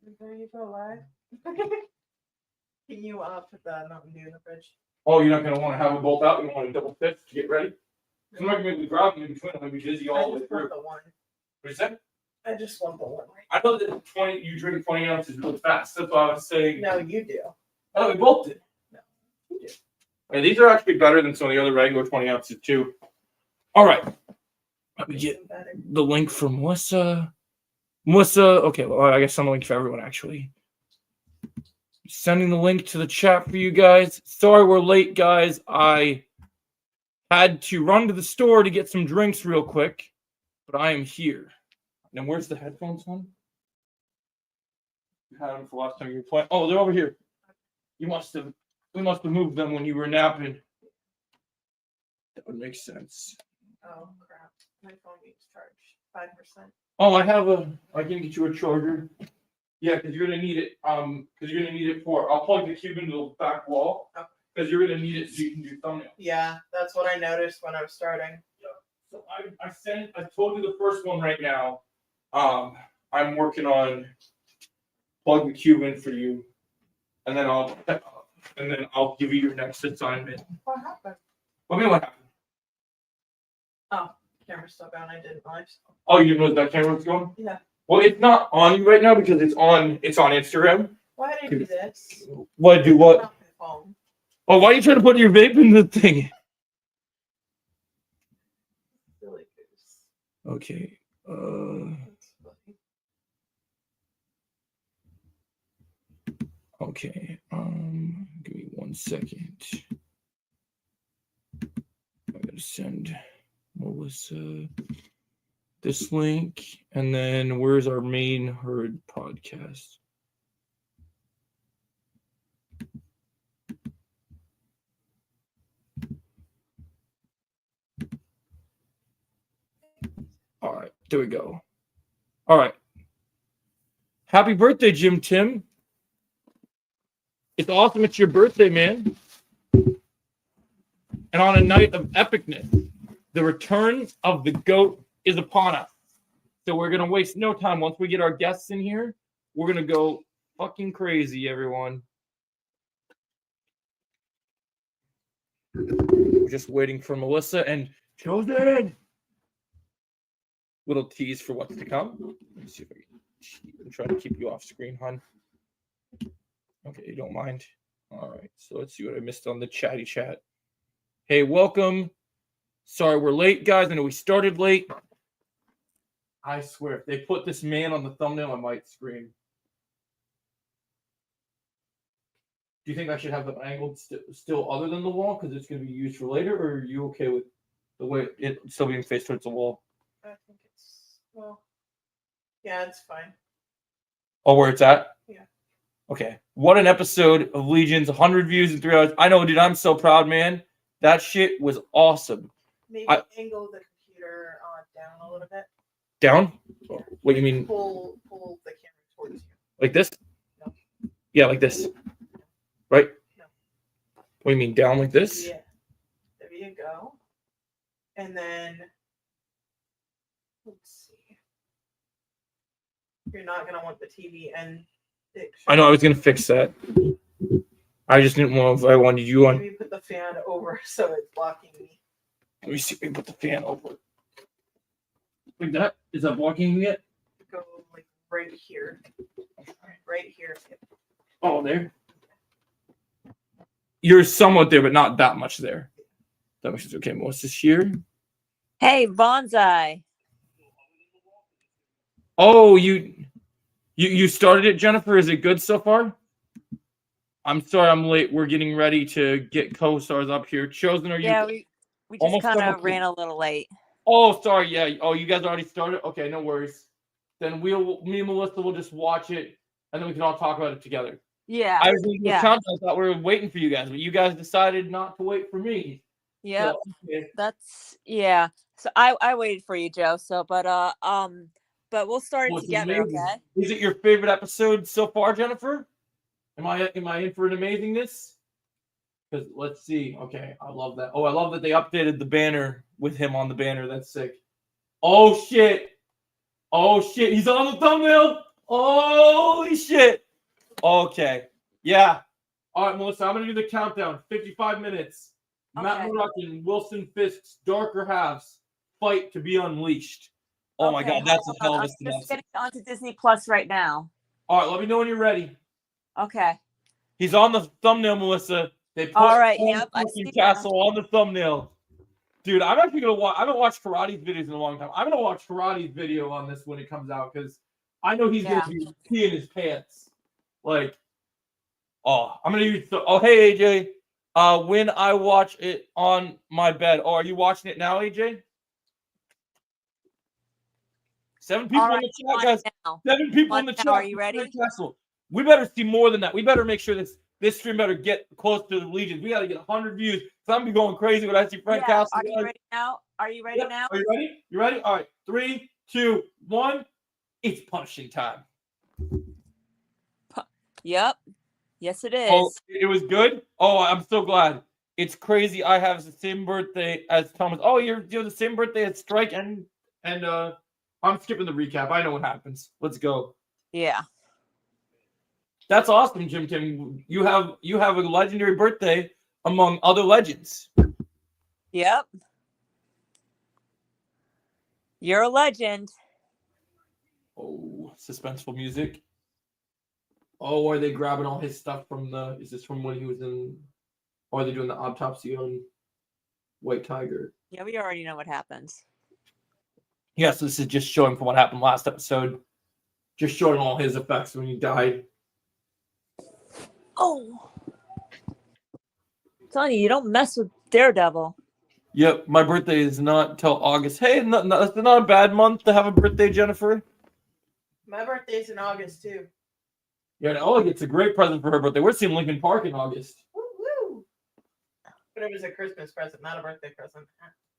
Before you go live, can you put the Mountain Dew in the fridge? Oh, you're not gonna want to have them both out. You want to double fist to get ready. I'm not gonna be grabbing in between. I'm gonna be busy all the way through. The one. What is that? I just want the one. I know that 20. You drink 20 ounces really fast. That's what I was saying. No, you do. Oh, we both did. No, you do. And these are actually better than some of the other regular 20 ounces too. All right. Let me get the link from Melissa. Okay, well, I guess some link for everyone actually. Sending the link to the chat for you guys. Sorry we're late, guys. I had to run to the store to get some drinks real quick, but I am here. Now, where's the headphones one? You had them for last time you were playing. Oh, they're over here. We must have moved them when you were napping. That would make sense. Oh crap! My phone needs charge 5%. Oh, I can get you a charger. Yeah, because you're gonna need it. Because you're gonna need it for. I'll plug the cube into the back wall. Because you're gonna need it so you can do thumbnails. Yeah, that's what I noticed when I was starting. Yeah. So I told you the first one right now. I'm working on plug the cube in for you, and then I'll give you your next assignment. What happened? What do you mean what happened? Oh, camera's still going. I didn't realize. Oh, you didn't know that camera was going? Yeah. Well, it's not on you right now because it's on Instagram. Why did I do this? What do what? Not my phone. Oh, why are you trying to put your vape in the thing? Silly goose. Okay. That's funny. Okay. Give me 1 second. I gotta send Melissa this link, and then where's our main herd podcast? All right, there we go. All right. Happy birthday, Jim Tim. It's awesome it's your birthday, man. And on a night of epicness, the return of the GOAT is upon us. So we're going to waste no time. Once we get our guests in here, we're going to go fucking crazy, everyone. We're just waiting for Melissa and Chosen. Little tease for what's to come. Let me see if I can try to keep you off screen, hon. Okay, you don't mind. All right, so let's see what I missed on the chatty chat. Hey, welcome. Sorry we're late, guys. I know we started late. I swear, if they put this man on the thumbnail, I might scream. Do you think I should have them angled still other than the wall because it's going to be used for later, or are you okay with the way it's still being faced towards the wall? I think it's, well, yeah, it's fine. Oh, where it's at? Yeah. Okay. What an episode of Legions. 100 views in 3 hours. I know, dude. I'm so proud, man. That shit was awesome. Maybe angle the computer down a little bit. Down? Yeah. What do you mean? Pull the camera towards you. Like this? No. Yeah, like this. Right? No. What do you mean? Down like this? Yeah. There you go. And then, let's see. You're not going to want the TV and picture. I know. I was going to fix that. I just didn't know if I wanted you on. Maybe put the fan over so it's blocking me. Let me see if we can put the fan over. Like that? Is that blocking you yet? Go like right here. Right here. Oh, there. You're somewhat there, but not that much there. That makes sense. Okay, Melissa's here. Hey, Bonsai. Oh, you started it, Jennifer. Is it good so far? I'm sorry I'm late. We're getting ready to get co-stars up here. Chosen, are you? Yeah, we just kind of ran a little late. Oh, sorry. Yeah. Oh, you guys already started? Okay, no worries. Then me and Melissa will just watch it, and then we can all talk about it together. Yeah. I was I thought we were waiting for you guys, but you guys decided not to wait for me. Yeah. So, okay. That's yeah. So I waited for you, Joe. So but we'll start it together, okay? Is it your favorite episode so far, Jennifer? Am I in for an amazingness? Because let's see. Okay, I love that. Oh, I love that they updated the banner with him on the banner. That's sick. Oh shit! Oh shit! He's on the thumbnail. Holy shit. Okay. Yeah. All right, Melissa, I'm going to do the countdown. 55 minutes. Matt Okay. Murdock and Wilson Fisk's Darker Halves fight to be unleashed. Oh my Okay, God, that's a hold hell on. of a I'm just synopsis. getting onto Disney Plus right now. All right, let me know when you're ready. Okay. He's on the thumbnail, Melissa. They put All right, Tom yep, I fucking see Castle on the thumbnail. Dude, I'm actually gonna watch. I haven't watched Karate's videos in a long time. I'm gonna watch Karate's video on this when it comes out because I know he's Yeah. gonna be peeing his pants. Like, oh, I'm gonna use. Oh, hey AJ. When I watch it on my bed. Oh, are you watching it now, AJ? 7 people All in right, the I'm chat, on guys. it now. 7 people I'm in the on it chat. now. Are you ready? Castle. We better see more than that. We better make sure this stream better get close to the Legions. We got to get 100 views. So I'm gonna be going crazy when I see Fred Yeah. Castle. Are you ready now? Are you ready Yep. now? Are you ready? You ready? All right. 3, 2, 1. It's punishing time. Yep. Yes, it is. Oh, it was good. Oh, I'm so glad. It's crazy. I have the same birthday as Thomas. Oh, you have the same birthday as Strike and I'm skipping the recap. I know what happens. Let's go. Yeah. That's awesome, Jim Tim. You have a legendary birthday among other legends. Yep. You're a legend. Oh, suspenseful music. Oh, are they grabbing all his stuff from the? Is this from when he was in? Or are they doing the autopsy on White Tiger? Yeah, we already know what happens. Yes, this is just showing from what happened last episode. Just showing all his effects when he died. Oh. I'm telling you, you don't mess with Daredevil. Yep, my birthday is not till August. Hey, it's not a bad month to have a birthday, Jennifer. My birthday's in August too. Yeah, oh, it's a great present for her birthday. We're seeing Lincoln Park in August. Woo-woo. But it was a Christmas present, not a birthday present.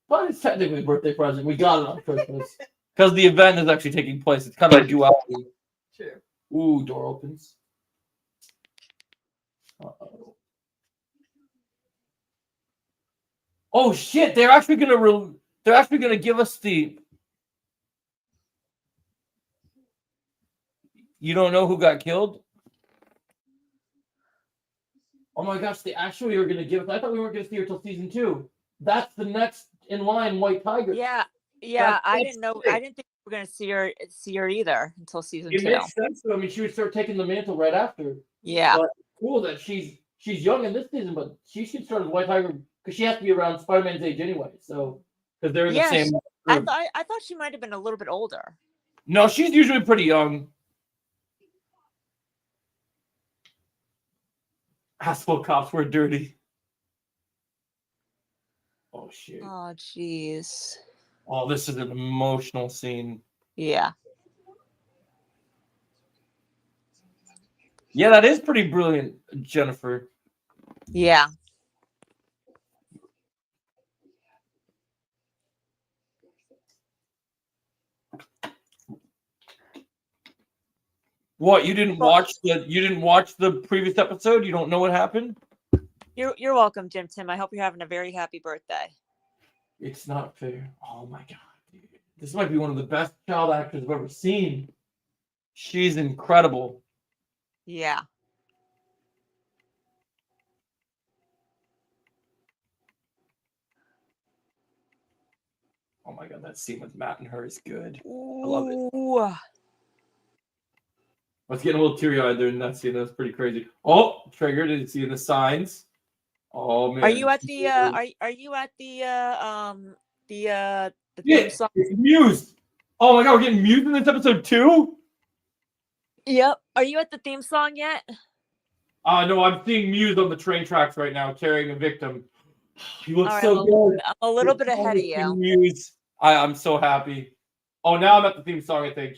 But it's technically a birthday present. We got it on Christmas. Because the event is actually taking place. It's kind of like duality. True. Ooh, door opens. Uh-oh. Oh shit! They're actually gonna give us the. You don't know who got killed? Oh my gosh! They actually are gonna give us. I thought we weren't gonna see her till season 2. That's the next in line, White Tiger. Yeah. I didn't know. I didn't think we were gonna see her either until season 2. It makes sense though. I mean, she would start taking the mantle right after. Yeah. But cool that she's young in this season, but she should start as White Tiger because she has to be around Spider-Man's age anyway. So because they're in the same. I thought she might have been a little bit older. No, she's usually pretty young. Asshole cops were dirty. Oh shit. Oh jeez. Oh, this is an emotional scene. Yeah. Yeah, that is pretty brilliant, Jennifer. Yeah. What, you didn't watch the previous episode? You don't know what happened? You're welcome, Jim Tim. I hope you're having a very happy birthday. It's not fair. Oh my god, dude. This might be one of the best child actors I've ever seen. She's incredible. Yeah. Oh my god, that scene with Matt and her is good. I love it. Ooh. I was getting a little teary-eyed there in that scene. That was pretty crazy. Oh, triggered. Did you see the signs? Oh man. Are you at the are you at the theme song? It's Muse. Oh my god, we're getting Muse in this episode too? Yep. Are you at the theme song yet? No, I'm seeing Muse on the train tracks right now, carrying a victim. He looks All right, so good. I'm a little bit ahead of you. Muse. I'm so happy. Oh, now I'm at the theme song, I think.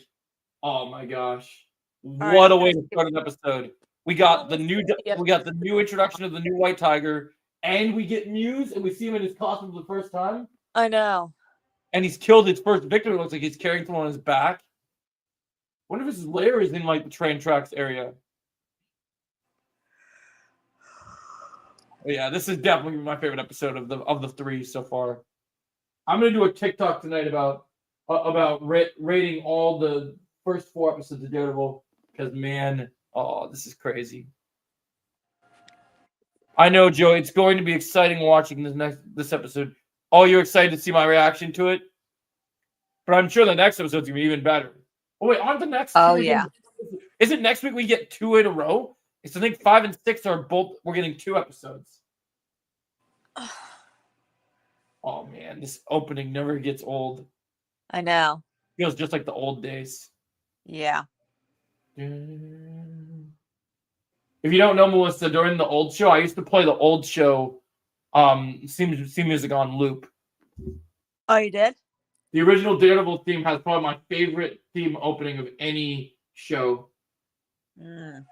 Oh my gosh. What a way to start an episode. We got the new introduction of the new White Tiger, and we get Muse, and we see him in his costume for the first time. I know. And he's killed his first victim. It looks like he's carrying someone on his back. Wonder if his lair is in like the train tracks area. But yeah, this is definitely my favorite episode of the 3 so far. I'm gonna do a TikTok tonight about rating all the first 4 episodes of Daredevil because, man, oh, this is crazy. I know, Joe. It's going to be exciting watching this episode. Oh, you're excited to see my reaction to it, but I'm sure the next episode's gonna be even better. Oh wait, aren't the next? Oh, two yeah. Is it next week we get 2 in a row? It's I think 5 and 6 are both. We're getting 2 episodes. Oh man, this opening never gets old. I know. Feels just like the old days. Yeah. If you don't know, Melissa, during the old show, I used to play the old show theme music on loop. Oh, you did? The original Daredevil theme has probably my favorite theme opening of any show. Mm.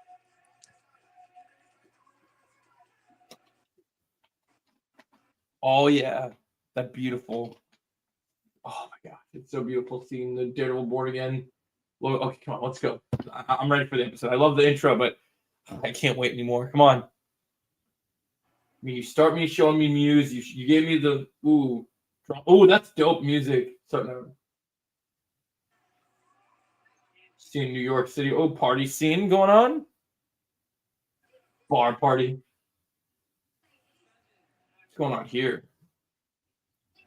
Oh yeah, that beautiful. Oh my gosh, it's so beautiful seeing the Daredevil board again. Well, okay, come on, let's go. I'm ready for the episode. I love the intro, but I can't wait anymore. Come on. I mean, you start me showing me Muse. You gave me the that's dope music. Seeing New York City. Oh, party scene going on. Bar party. What's going on here?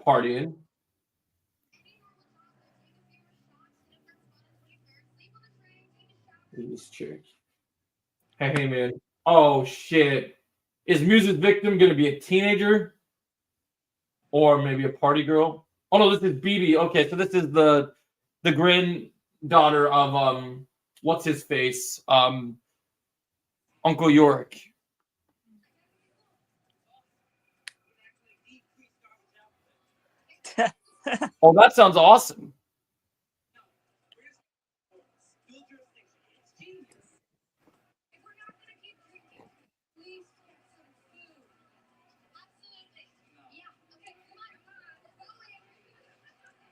Partying. This chick. Hey, man. Oh, shit. Is Muse's victim going to be a teenager? Or maybe a party girl? Oh, no, this is BB. Okay, so this is the granddaughter of, what's his face? Uncle Yorick. Oh, that sounds awesome.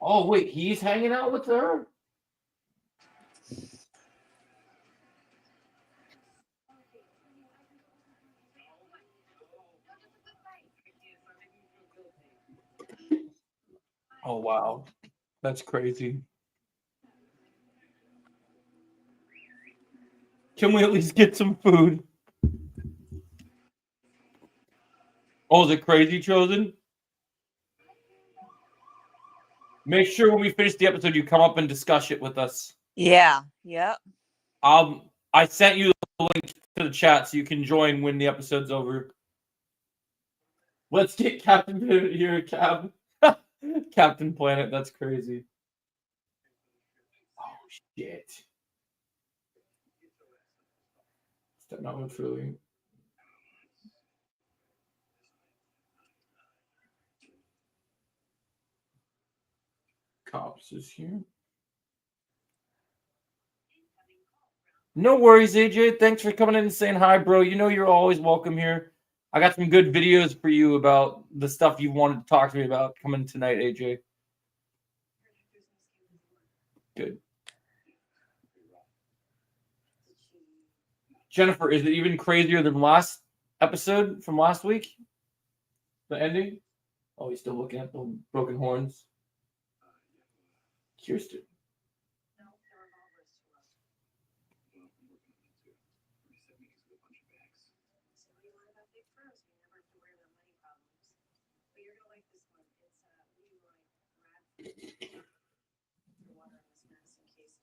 Oh, wait, he's hanging out with her? Oh, wow. That's crazy. Can we at least get some food? Oh, is it crazy, Chosen? Make sure when we finish the episode, you come up and discuss it with us. Yeah. Yep. I sent you the link to the chat so you can join when the episode's over. Let's get Captain Planet here, Cap. Captain Planet, that's crazy. Oh, shit. Step not much really. Cops is here. No worries, AJ. Thanks for coming in and saying hi, bro. You know you're always welcome here. I got some good videos for you about the stuff you wanted to talk to me about coming tonight, AJ. Good. Jennifer, is it even crazier than last episode from last week? The ending? Oh, he's still looking at the broken horns. Kirsten.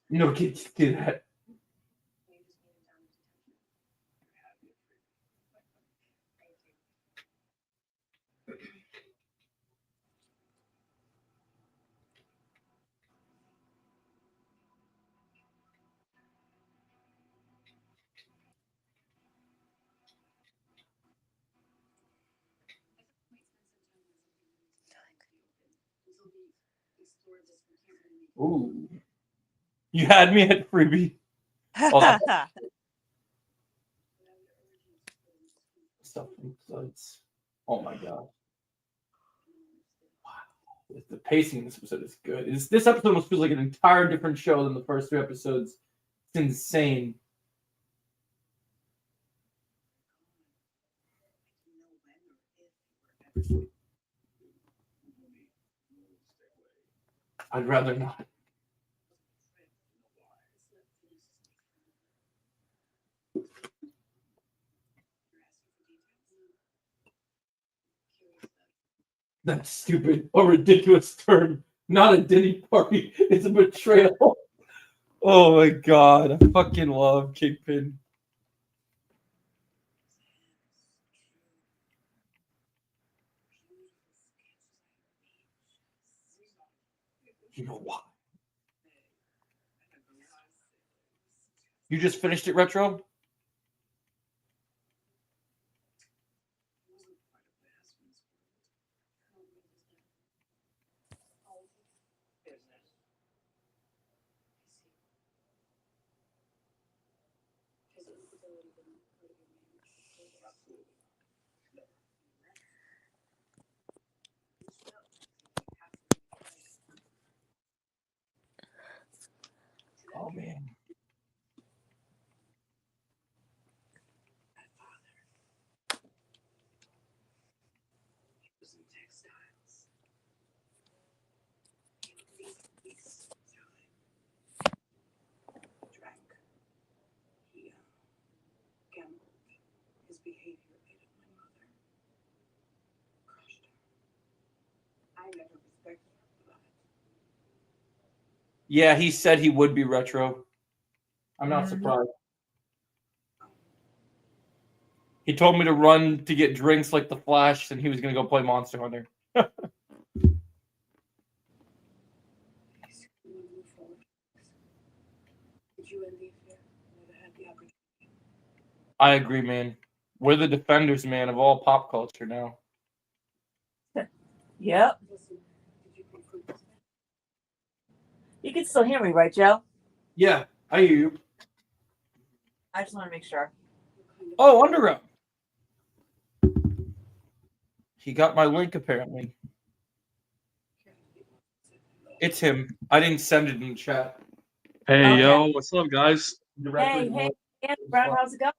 No kids do that. Ooh. You had me at freebie. Oh, stuff floods. Oh my god. Wow. The pacing in this episode is good. This episode almost feels like an entire different show than the first 3 episodes. It's insane. I'd rather not. That's stupid or ridiculous term. Not a Diddy party. It's a betrayal. Oh my god. I fucking love Kingpin. You know why? You just finished it, Retro? Oh man. Yeah, he said he would be Retro. I'm not surprised. He told me to run to get drinks like the Flash, and he was going to go play Monster Hunter. I agree, man. We're the defenders, man, of all pop culture now. Yep. You can still hear me, right, Joe? Yeah, I hear you. I just want to make sure. Oh, Underground. He got my link, apparently. It's him. I didn't send it in the chat. Hey, Okay. yo, what's up, guys? Hey, Brad, how's it going?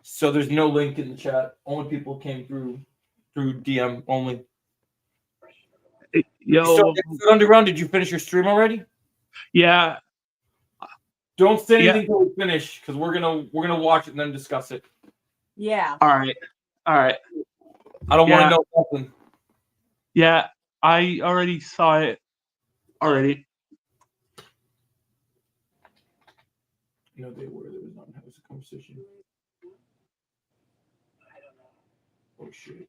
So there's no link in the chat. Only people came through DM only. Hey, You yo, still Underground? Did you finish your stream already? yeah, Don't say Yeah. anything until we finish, because we're gonna watch it and then discuss it. Yeah. all right. I don't want to Yeah. know nothing. Yeah, I already saw it already. No, they were. There was not having a conversation. Oh shit.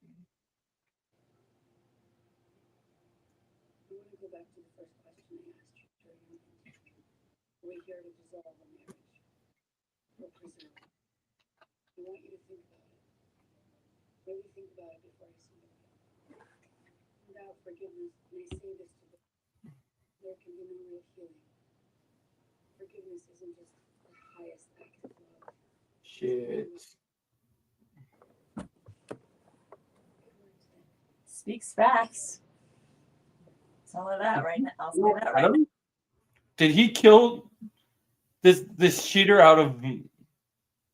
Shit. Speaks facts. Tell her that right now. I'll say that right now. Did he kill this cheater out of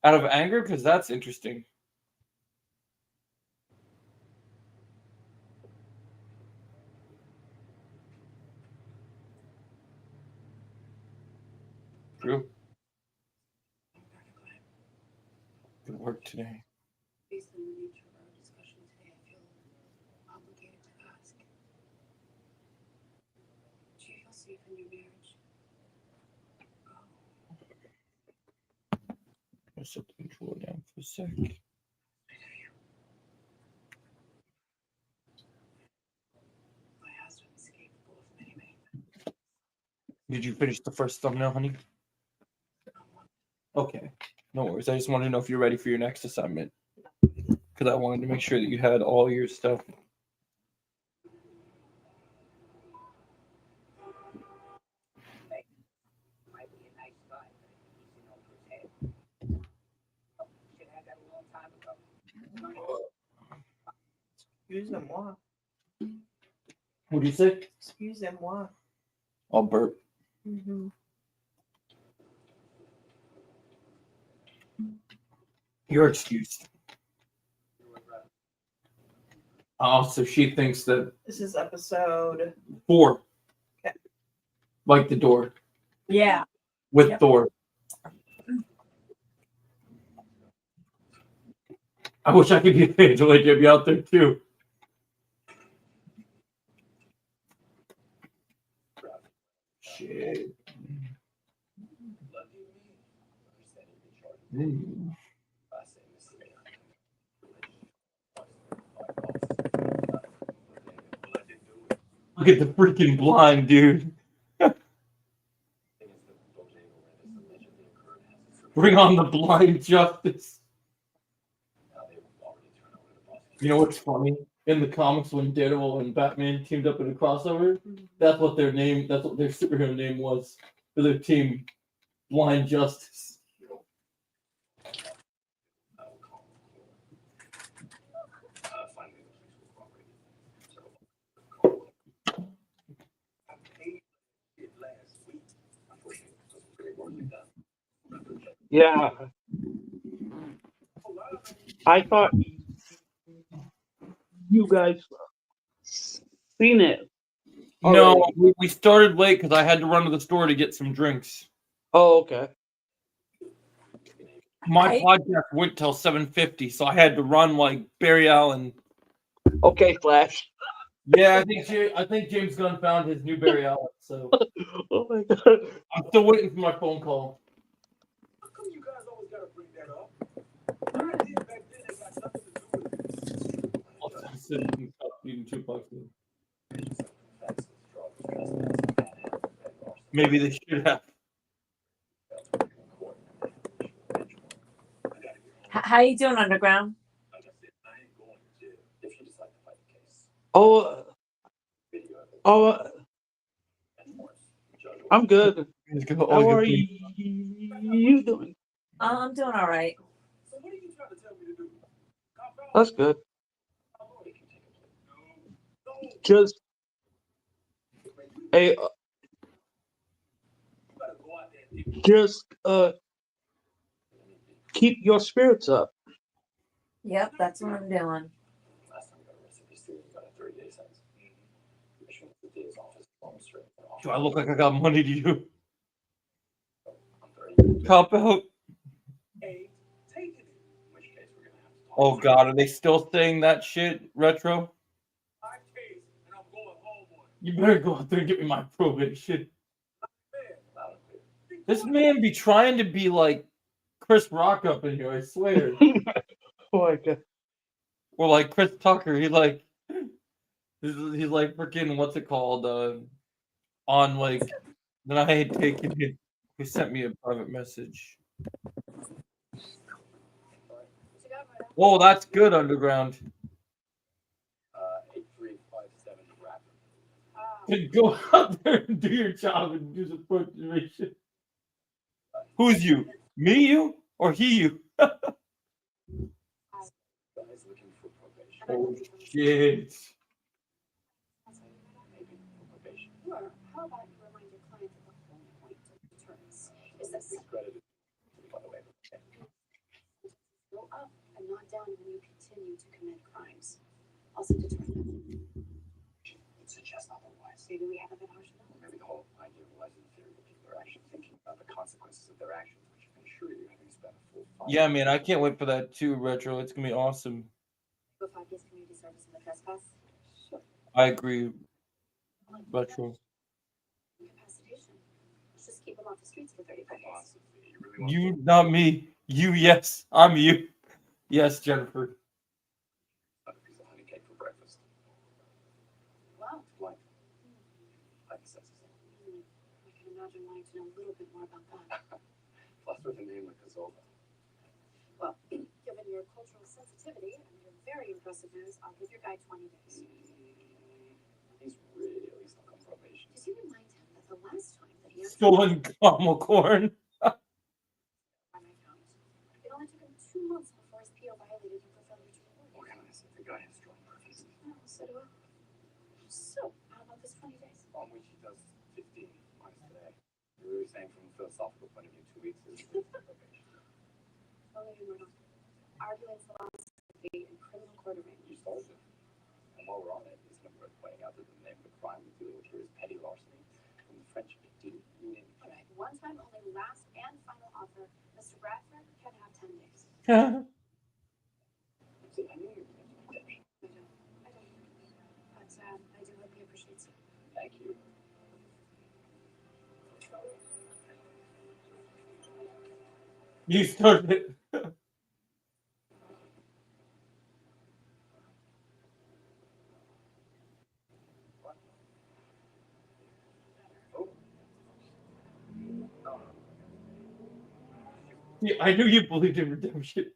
anger? Because that's interesting. True. Good work today. Let's set the controller down for a sec. Did you finish the first thumbnail, honey? Okay. No worries. I just wanted to know if you're ready for your next assignment. Because I wanted to make sure that you had all your stuff. Excusez-moi. What do you say? Excusez-moi. I'll burp. Mm-hmm. You're excused. Oh, so she thinks that This is episode 4. Okay. Like the door. Yeah. With Yep. Thor. I wish I could be Angela. I'd be out there too. Look at the freaking blind, dude. Bring on the blind justice. You know what's funny? In the comics, when Daredevil and Batman teamed up in a crossover, that's what their superhero name was for their team, Blind Justice. Yeah. I thought you guys seen it. No, Already. we started late because I had to run to the store to get some drinks. Oh, okay. My Hey. podcast went till 7:50, so I had to run like Barry Allen. Okay, Flash. Yeah, I think James Gunn found his new Barry Allen, so Oh my god. I'm still waiting for my phone call. How come you guys always gotta bring that up? What I did back then has got nothing to do with it. I said you can stop eating Tupac. Maybe they should have. How you doing, Underground? Oh, I'm good. How are you doing? I'm doing all right. So what are you trying to tell me to do? That's good. Just hey, just keep your spirits up. Yep, that's what I'm doing. Do I look like I got money to you? Cop out. Oh god, are they still saying that shit, Retro? You better go out there and get me my probation. This man be trying to be like Chris Rock up in here, I swear. Oh my god. Or like Chris Tucker, he's like freaking what's it called? On like then I had taken it. He sent me a private message. Oh, that's good, Underground. 8357 Rapid. Then go out there and do your job and do some information. Who's you? Me, you, or he, you? Oh shit! Or how about you remind your client that the whole point of deterrence is that go up and not down when you continue to commit crimes. Also deter them. It suggests otherwise. Maybe we haven't been harsh enough. Maybe the whole idea relies in the theory that people are actually thinking about the consequences of their actions, which I can assure you, having spent a full 5 Yeah, man, I can't wait for that too, Retro. It's gonna be awesome. Go 5 years community service and the trespass. Sure. I agree, Retro. Incapacitation. Let's just keep them off the streets for 35 days. philosophy. You really want You, not me. You, yes, I'm you. Yes, Jennifer. a piece of honey cake for breakfast? Wow. Like, hypothesis. I can imagine wanting to know a little bit more about that. Plus with a name like Cazola. Well, given your cultural sensitivity and your very impressive news, I'll give your guy 20 days. He's really stuck on probation. Did you remind him that the last time that he Stolen caramel corn. by my count, it only took him 2 months before his PO violated him for failure to report. What can I say? The guy has strong purpose. Oh, so do I. So, how about this 20 days? On which he does 15 minus today. You're really saying from a philosophical point of view, 2 weeks is probation. Well, maybe we're not. Arguing philosophy in criminal court You arraignment. started it. And while we're on it, isn't it worth pointing out that the name of the crime we're dealing with here is petty larceny from the French union. All right, one time only, last and final offer. Mr. Bradford can have 10 days. See, I knew you were going to do redemption. I don't. But I do hope he appreciates it. Thank you. You started it. Yeah, I knew you believed in redemption,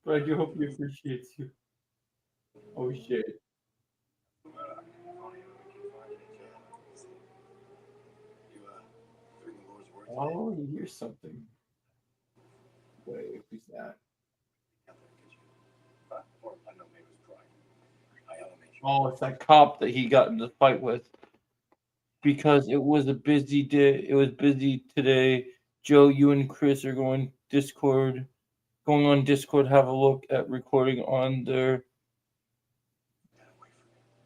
but I do hope he appreciates you. Oh shit. Oh, you hear something. Wait, who's that? Oh, it's that cop that he got in the fight with. Because it was a busy day. It was busy today. Joe, you and Chris are going on Discord, have a look at recording on there.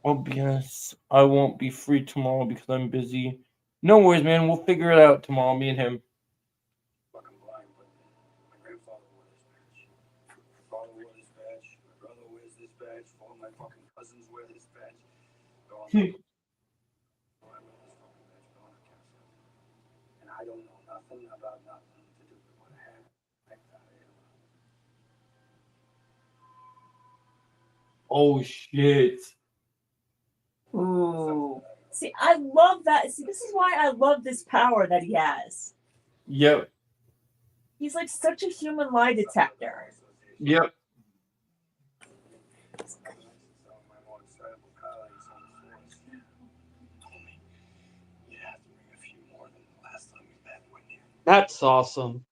I'll be honest, I won't be free tomorrow because I'm busy. No worries, man. We'll figure it out tomorrow, me and him. Fucking blind, but my grandfather wore this badge. My father wore this badge. My brother wears this badge. All my fucking cousins wear this badge. They're all I wear this fucking badge. They're all casket. And I don't know nothing about nothing to do with what happened. Heck out of here. Oh shit. Ooh. See, I love that. See, this is why I love this power that he has. Yep. He's like such a human lie detector. Yep. That's awesome.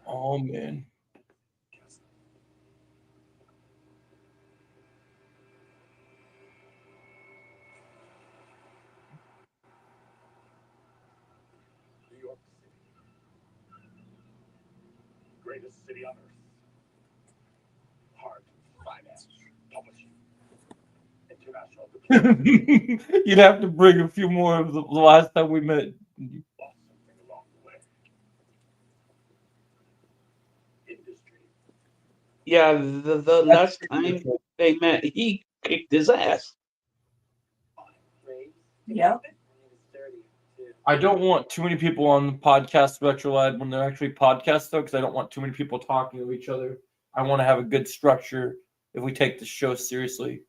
Oh man. New York City. Greatest city on earth. Art, finance, publishing, international diplomacy. You'd have to bring a few more of the last time we met. Lost something along the way. Industry. Yeah, the last time they met, he kicked his ass. Yep. I don't want too many people on the podcast Retrolad when they're actually podcasts though, because I don't want too many people talking to each other. I want to have a good structure if we take the show seriously.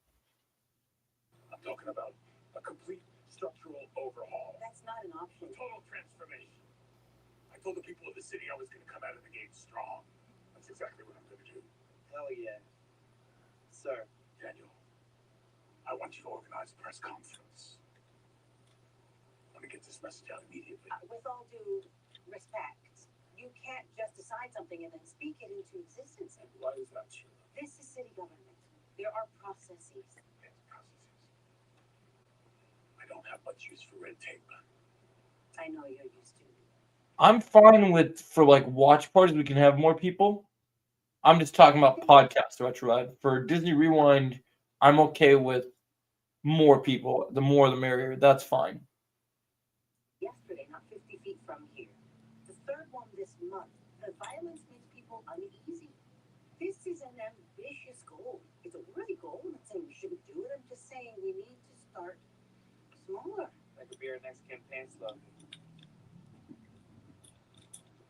I'm talking about a complete structural overhaul. That's not an option. A total transformation. I told the people of the city I was going to come out of the gate strong. That's exactly what I'm going to do. Hell yeah. Sir. Daniel, I want you to organize a press conference. I want to get this message out immediately. With all due respect, you can't just decide something and then speak it into existence. And why is that, Sheila? This is city government. There are processes. Yes, processes. I don't have much use for red tape. I know you're used to it. I'm fine with for like watch parties. We can have more people. I'm just talking about podcast Retrolad. For Disney Rewind, I'm okay with more people. The more, the merrier. That's fine. Yesterday, not 50 feet from here. The third one this month. The violence makes people uneasy. This is an ambitious goal. It's a worthy goal. I'm not saying we shouldn't do it. I'm just saying we need to start smaller. That could be our next campaign slogan.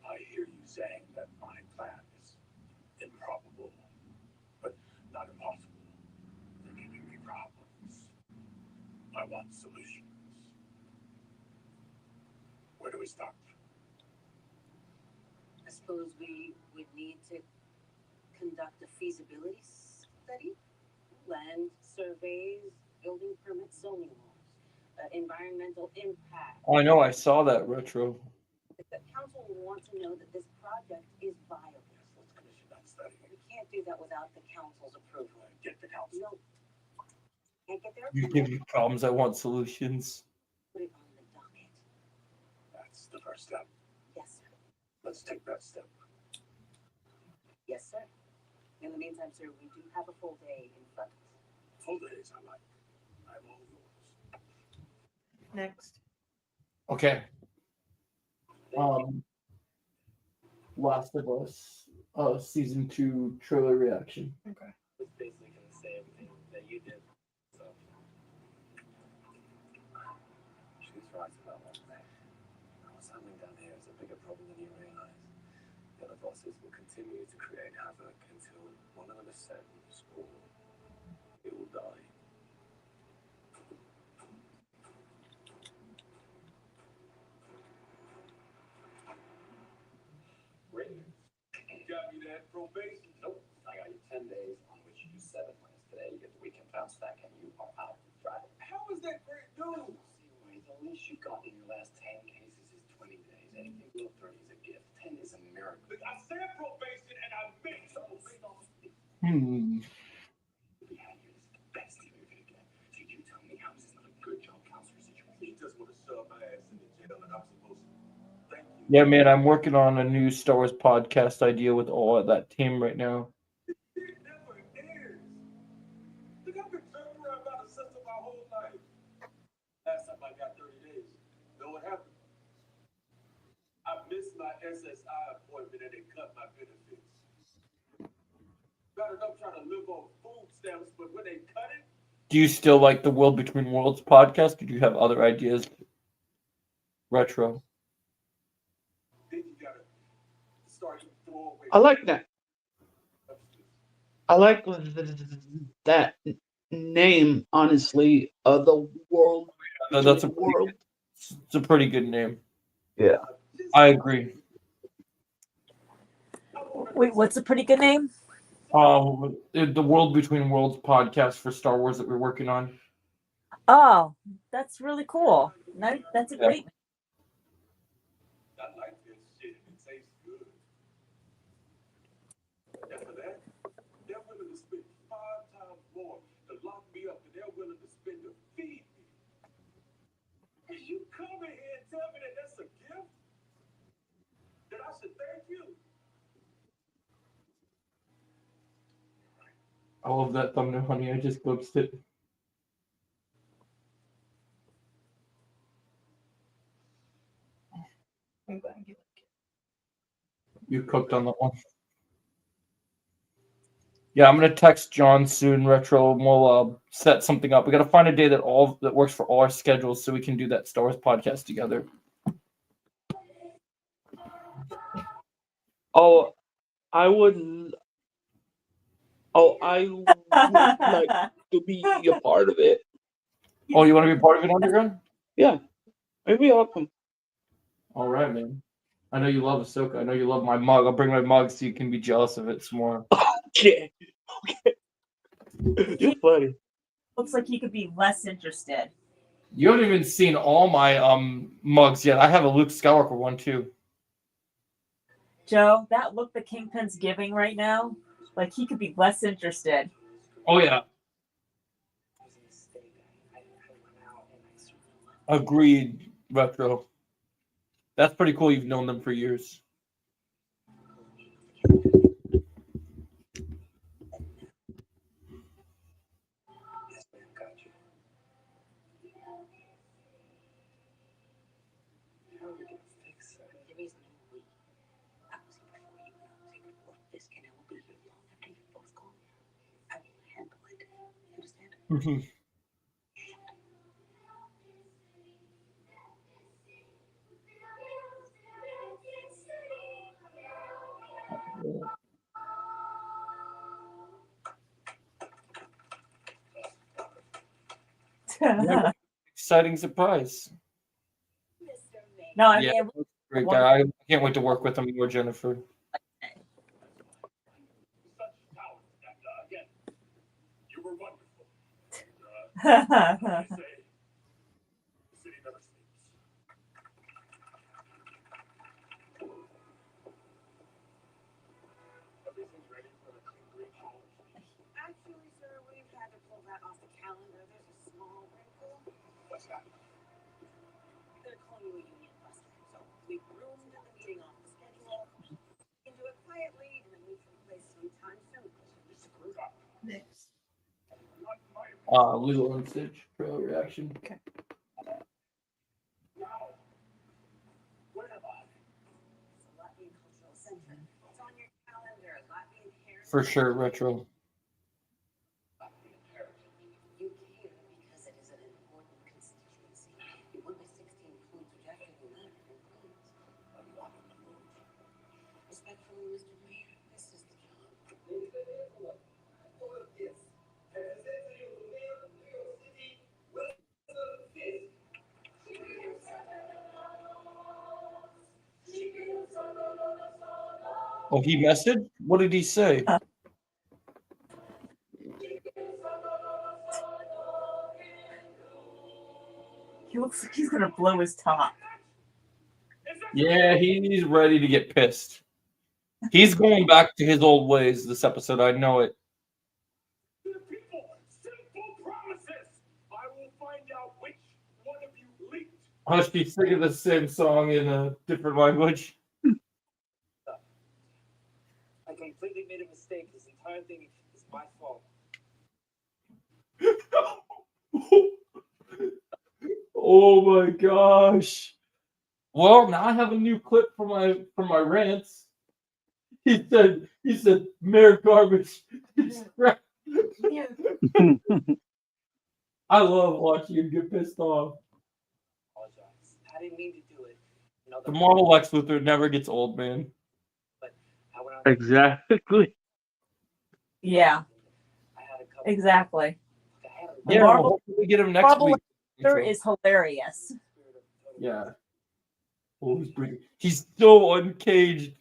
I hear you saying that my plan is improbable, but not impossible. They're giving me problems. I want solutions. Where do we start? I suppose we would need to conduct a feasibility study, land surveys, building permits, zoning laws, environmental impact. Oh, I know. I saw that Retro. The council will want to know that this project is viable. Yes, let's commission that study. We can't do that without the council's approval. Get the council. No. Can't get their You approval. give me problems. I want solutions. Put it on the docket. That's the first step. Yes, sir. Let's take that step. Yes, sir. In the meantime, sir, we do have a full day in front of us. Full days I like. I'm all yours. Next. Okay. Last of Us, season 2 trailer reaction. Okay. I was basically going to say everything that you did. So. She's right about one thing. What's happening down here is a bigger problem than you realize. masses will continue to create havoc until one of them is sentenced or it will die. Great. Got me that probation? Nope. I got you 10 days on which you do 7 minutes. Today you get the weekend bounce back and you are out Friday. How is that great news? See, the least you got in your last 10 cases is 20 days. Anything below 30 is a gift. 10 is a miracle. I said probation and I meant so. Behind you is the best thing you're gonna get. So you tell me how is this not a good job counselor situation? He just want to shove my ass in the jail and I'm supposed to. Thank you. Yeah, man, I'm working on a new Star Wars podcast idea with all of that team right now. It never ends. Look, I've been jumping around about a system my whole life. Last time I got 30 days. Know what happened? I missed my SSI appointment and they cut my benefits. Got enough trying to live on food stamps, but when they cut it, Do you still like the World Between Worlds podcast? Did you have other ideas? Retro. then you gotta start to throw away. I like that. I like that name, honestly. The world. That's a pretty, world. it's a pretty good name. Yeah. I agree. Wait, what's a pretty good name? The World Between Worlds podcast for Star Wars that we're working on. Oh, that's really cool. That's a Yeah. great. I like this shit. It tastes good. After that, they're willing to spend 5 times more to lock me up than they're willing to spend to feed me. If you come in here and tell me that that's a gift, then I should thank you. I love that thumbnail, honey. I just glimpsed it. I'm glad you like it. You cooked on that one. Yeah, I'm gonna text John soon, Retro, and we'll set something up. We gotta find a day that works for all our schedules so we can do that Star Wars podcast together. Oh, I would. Oh, I would like to be a part of it. Oh, you want to be part of it, Underground? Yeah, maybe I'll come. All right, man. I know you love Ahsoka. I know you love my mug. I'll bring my mug so you can be jealous of it some more. Okay. You're funny. Looks like he could be less interested. You haven't even seen all my mugs yet. I have a Luke Skywalker one too. Joe, that look the Kingpin's giving right now, like he could be less interested. Oh yeah. Agreed, Retro. That's pretty cool. You've known them for years. Yes, man, got you. How are we gonna fix that? There is no way. I was here before you, and I was here before this, and I will be here long after you're both gone. I will handle it. You understand? Mm-hmm. Exciting surprise. No, I Yeah, mean, great guy. I can't wait to work with him more, Jennifer. Such talent, and again, you were wonderful. I say, the city never sleeps. Everything's ready for the clean green home. Actually, sir, we've had to pull that off the calendar. There's a small wrinkle. What's that? They're calling you a union buster. So we roomed the meeting off the schedule. We can do it quietly and then move from place sometime soon. You screwed up. Next. Not my Lilo and Stitch trailer reaction. Now, what am I? It's a Latvian Cultural Center. It's on your calendar. Latvian Heritage. For sure, Retro. Latvian heritage. You care because it is an important constituency. You won by 16 points, which after the United includes. I'm not in the mood. Respectfully, Mr. Mayor. This is the job. Oh, he messaged? What did he say? He looks like he's gonna blow his top. Yeah, he's ready to get pissed. He's going back to his old ways this episode. I know it. People, simple promises. I will find out which one of you leaked. Oh, she's singing the same song in a different language. I completely made a mistake. This entire thing is my fault. Oh my gosh. Well, now I have a new clip for my rants. He said Mayor Garbage. I love watching him get pissed off. Apologize. I didn't mean to do it. No, The Marvel Lex Luthor never gets old, man. I went out. Exactly. Yeah, I had a couple. exactly. I had a The Yeah, Marvel well, hopefully we get him next Marvel week. Lex Luthor is hilarious. Yeah. Oh, he's so uncaged.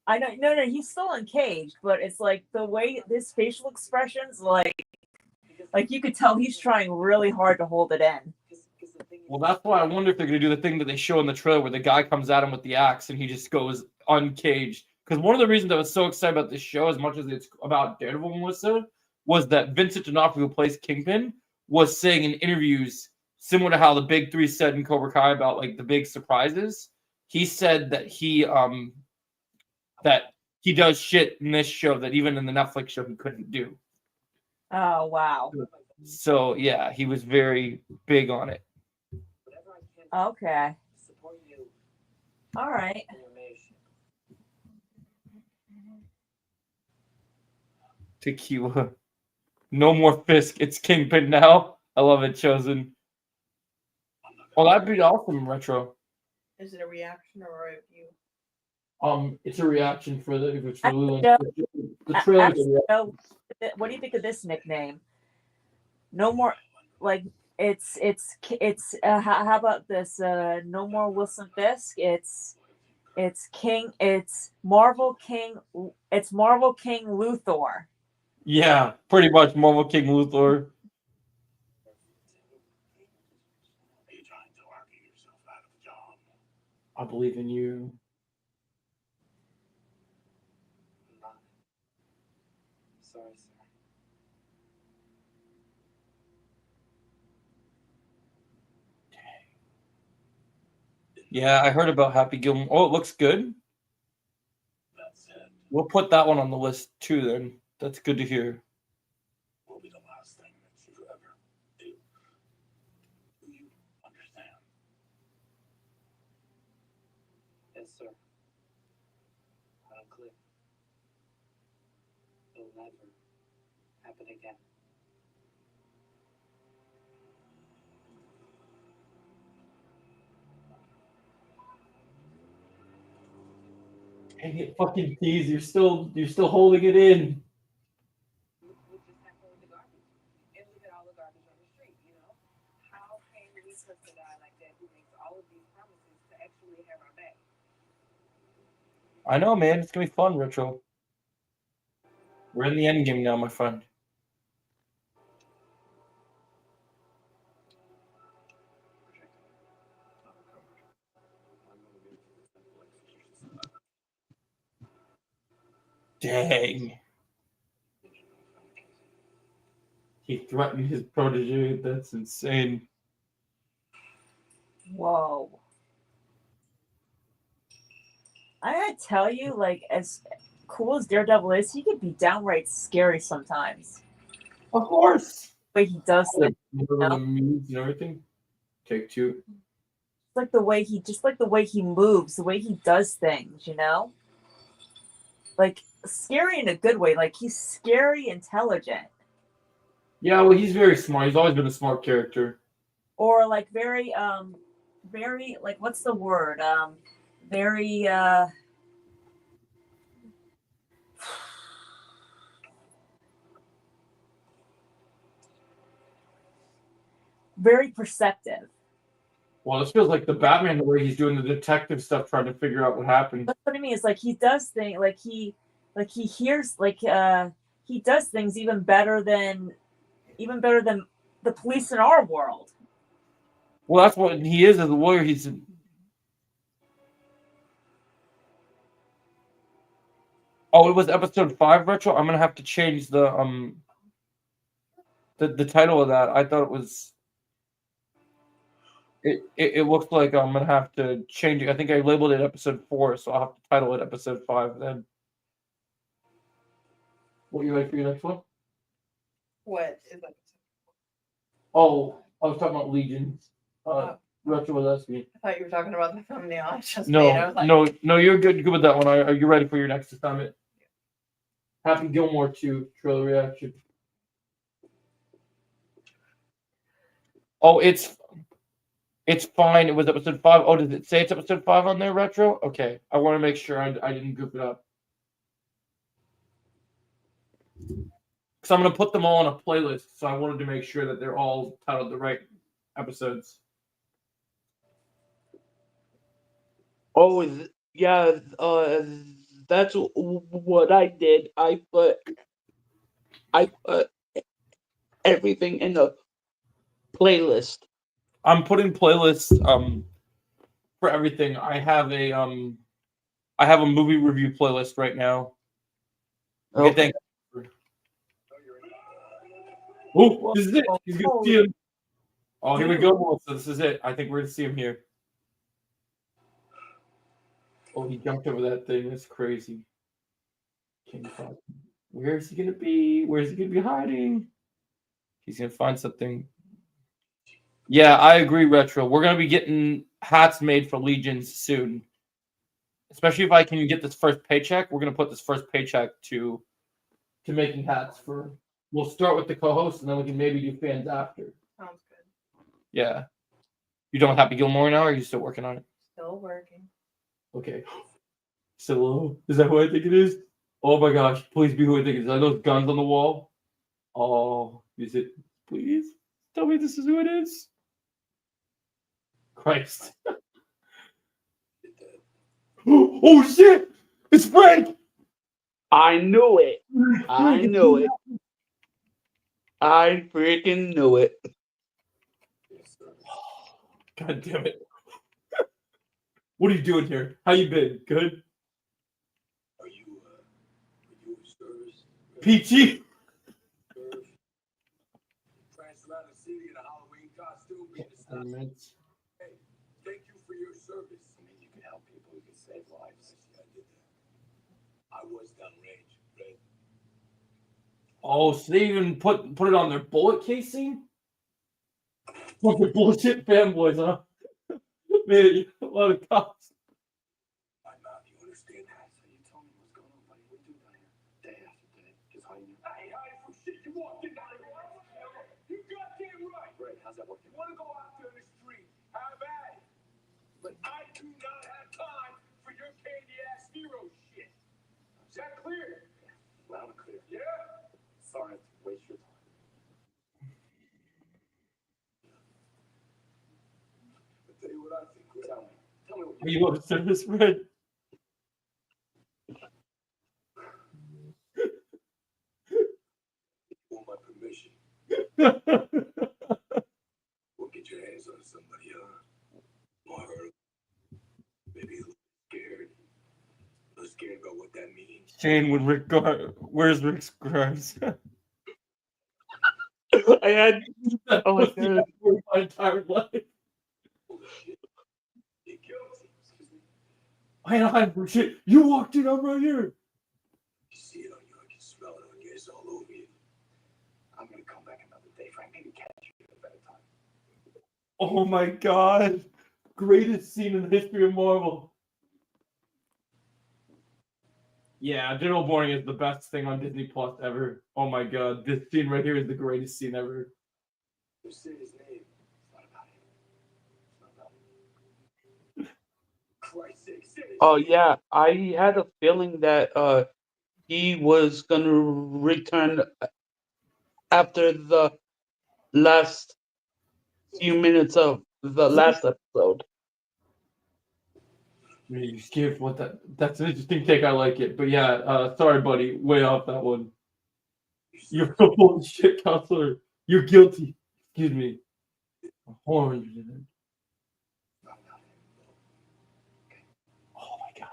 I know, no, he's still uncaged, but it's like the way this facial expressions, like you could tell he's trying really hard to hold it in. Well, that's why I wonder if they're going to do the thing that they show in the trailer where the guy comes at him with the axe and he just goes uncaged. Because one of the reasons I was so excited about this show, as much as it's about Daredevil, Melissa, was that Vincent D'Onofrio, who plays Kingpin, was saying in interviews, similar to how the big three said in Cobra Kai about like the big surprises. He said that he does shit in this show that even in the Netflix show he couldn't do. Oh wow. So yeah, he was very big on it. Okay. Support you All right. in your mayorship. Tequila. No more Fisk. It's Kingpin now. I love it, Chosen. Well, that'd be awesome, Retro. Is it a reaction or a review? It's a reaction for the if it's for Actually, Lulu. Joe, The trailer. Actually, Joe, what do you think of this nickname? No more, like it's how about this? No more Wilson Fisk. It's King. It's Marvel King. It's Marvel King Luthor. Yeah, pretty much Marvel King Luthor. Are you trying to argue yourself out of a job? I believe in you. I'm not. Sorry, sir. Yeah, I heard about Happy Gilmore. Oh, it looks good. That said, We'll put that one on the list too. Then that's good to hear. will be the last thing that you ever do. Do you understand? Yes, sir. I'm clear. It'll never happen again. Dang it, fucking tease! You're still holding it in. What just happened with the garbage? And look at all the garbage on the street, you know? How can we trust a guy like that who makes all of these promises to actually have our back? I know, man. It's gonna be fun, Retro. We're in the end game now, my friend. Dang. He threatened his protege. That's insane. Whoa. I gotta tell you, like, as cool as Daredevil is, he can be downright scary sometimes. Of course. The way he does things, The moves and everything. Take two. like the way he moves, the way he does things, you know? Like scary in a good way. Like he's scary intelligent. Yeah, well, he's very smart. He's always been a smart character. Or like very like what's the word? Very very perceptive. Well, this feels like the Batman, the way he's doing the detective stuff, trying to figure out what happened. That's what I mean. It's like he does things like he hears he does things even better than the police in our world. Well, that's what he is as a lawyer. He's oh, it was episode 5 retro. I'm gonna have to change the title of that. I thought it was. It looks like I'm gonna have to change it. I think I labeled it episode 4, so I'll have to title it episode 5 then. What you like for your next one? What is that? Oh, I was talking about Legion. Retro lesbian. I thought you were talking about the thumbnail I just made. I was like, No, you're good with that one. Are you ready for your next assignment? Happy Gilmore 2 trailer reaction. Oh, it's fine. It was episode 5. Oh, does it say it's episode 5 on there, retro? Okay. I want to make sure I didn't goof it up. Because I'm going to put them all on a playlist, so I wanted to make sure that they're all titled the right episodes. Oh, yeah. That's what I did. I put everything in a playlist. I'm putting playlists for everything. I have a movie review playlist right now. Okay, Okay. thanks. Oh, this is it. He's gonna see him. Oh, here we go, Melissa. This is it. I think we're gonna see him here. Oh, he jumped over that thing. That's crazy. Where is he gonna be? Where is he gonna be hiding? He's gonna find something. Yeah, I agree, Retro. We're gonna be getting hats made for Legions soon. Especially if I can get this first paycheck. We're gonna put this first paycheck to making hats for. We'll start with the co-host, and then we can maybe do fans after. sounds good. Yeah. You done with Happy Gilmore now, or are you still working on it? Still working. Okay. So, is that who I think it is? Oh my gosh, please be who I think it is. Are those guns on the wall? Oh, is it? Please tell me this is who it is. Christ. Oh shit! It's Frank! I knew it. I knew it. I freaking knew it. God damn it. What are you doing here? How you been? Good? Are you in service? Peachy? Prancing around the city in a Halloween costume, being a star. Hey, thank you for your service. I mean, you can help people, you can save lives. Yeah, I did that. I was downrange, right? Oh, so they even put it on their bullet casing? Fucking bullshit fanboys, huh? Man, a lot of cops. I'm out, you understand that? So you tell me what's going on, buddy. What do you do down here? Day after day, just hiding. I ain't hiding from shit. You walked in down here. You goddamn right. Right, how's that working? You want to go out there in the street, have at it. But I do not have time for your candy-ass hero shit. Is that clear? Yeah, loud and clear. Yeah? Sorry to waste your time. I'll tell you what I think. Tell me. Tell me what Are you upset, Miss Red? want my permission. We'll get your hands on somebody, or her. Maybe a little scared. A little scared about what that means. Shane, when Rick where's Rick's Grimes? I had. Oh my god. My entire life. Holy shit. You're guilty. Excuse me. I ain't hiding from shit. You walked in, I'm right here. You see it on you, I can smell it on you, it's all over you. I'm gonna come back another day, Frank. Maybe catch you at a better time. Oh my god. Greatest scene in the history of Marvel. Yeah, General Boring is the best thing on Disney Plus ever. Oh my god, this scene right here is the greatest scene ever. Just say his name. It's not about him. It's not about him. Christ's sake, say his Oh name. yeah, I had a feeling that he was gonna return after the last few minutes of the last episode. You skipped what that's an interesting take. I like it. But yeah, sorry, buddy. Way off that one. You're a bullshit counselor. You're guilty. Excuse me. Orange. Oh my god.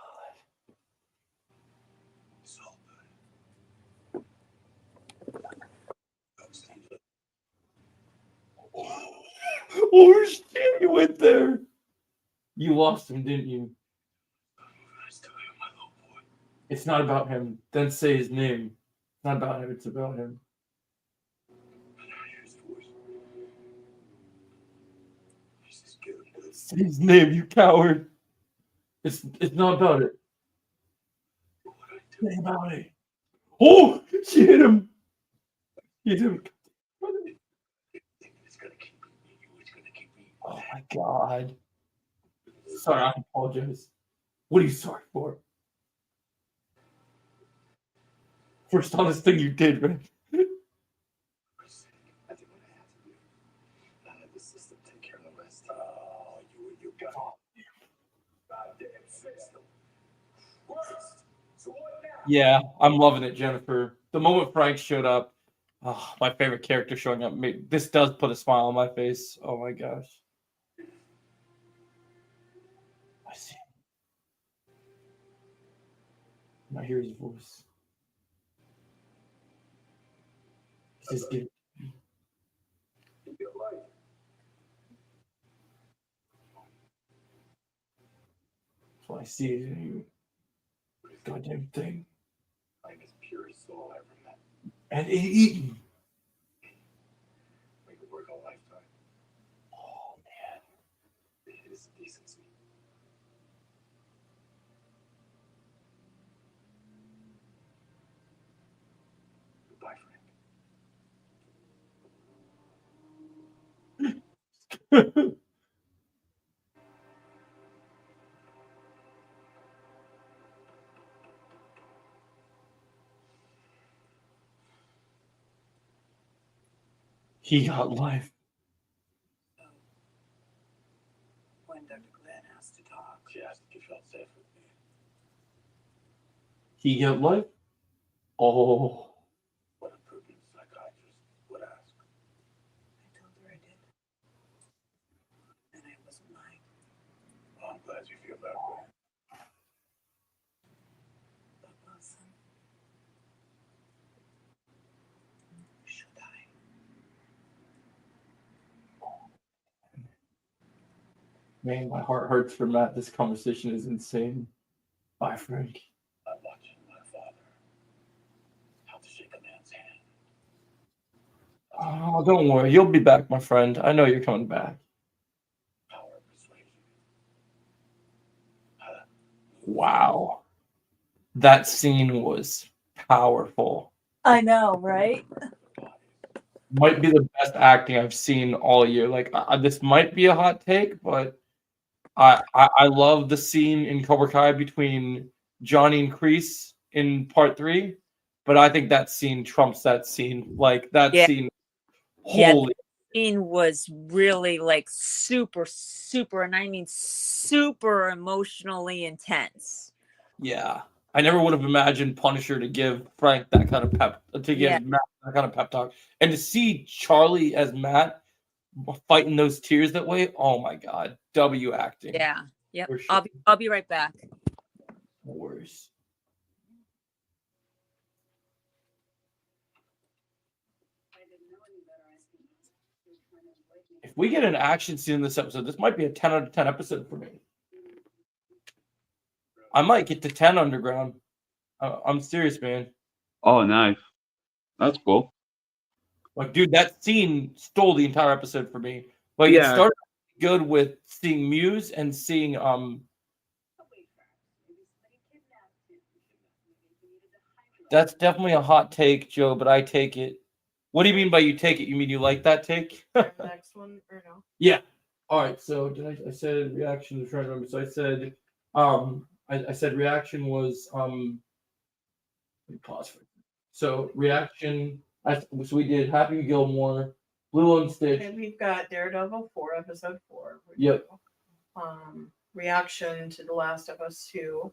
Oh shit! You went there. You lost him, didn't you? It's not about him. Then say his name. It's not about him. It's about him. Say his name, you coward. It's not about it. Say about it. Oh, she hit him. Hit him. Oh my god. Sorry, I apologize. What are you sorry for? First honest thing you did, right? I did what I had to do. I let the system take care of the rest. Oh, you got it. Goddamn system. Worst. So what now? Yeah, I'm loving it, Jennifer. The moment Frank showed up, oh, my favorite character showing up. This does put a smile on my face. Oh my gosh. I see him. I hear his voice. This is good. That's what I see in you. Goddamn thing. I'm as pure as soul I ever met. And eaten. We could work a lifetime. Oh man. It is decency. Goodbye, Frank. He got life. When Dr. Glenn asked to talk, She asked if you felt safe with me. He got life? Oh. What a prudent psychiatrist would ask. I told her I did. And I wasn't lying. Well, I'm glad you feel that way. But Wilson, should I? Man, my heart hurts for Matt. This conversation is insane. Bye, Frank. I'm watching my father. How to shake a man's hand. Oh, don't worry. You'll be back, my friend. I know you're coming back. Power of persuasion. Wow. That scene was powerful. I know, right? Might be the best acting I've seen all year. Like, this might be a hot take, but I love the scene in Cobra Kai between Johnny and Kreese in part 3, but I think that scene trumps that scene. Like that scene, holy. The scene was really like super, and I mean super emotionally intense. Yeah, I never would have imagined Punisher to give Frank that kind of Matt that kind of pep talk, and to see Charlie as Matt fighting those tears that way. Oh my God, W acting. Yeah. Yep. Sure. I'll be right back. No worries. If we get an action scene in this episode, this might be a 10 out of 10 episode for me. I might get to 10 Underground. I'm serious, man. Oh, nice. That's cool. Like, dude, that scene stole the entire episode for me. Like, Yeah. it started good with seeing Muse and seeing That's definitely a hot take, Joe, but I take it. What do you mean by you take it? You mean you like that take? Next one or no? Yeah. All right. So I said reaction. I'm trying to remember. So I said I said reaction was let me pause for. So reaction. So we did Happy Gilmore, Lilo and Stitch. Okay, we've got Daredevil 4, episode 4. Yep. Reaction to The Last of Us 2.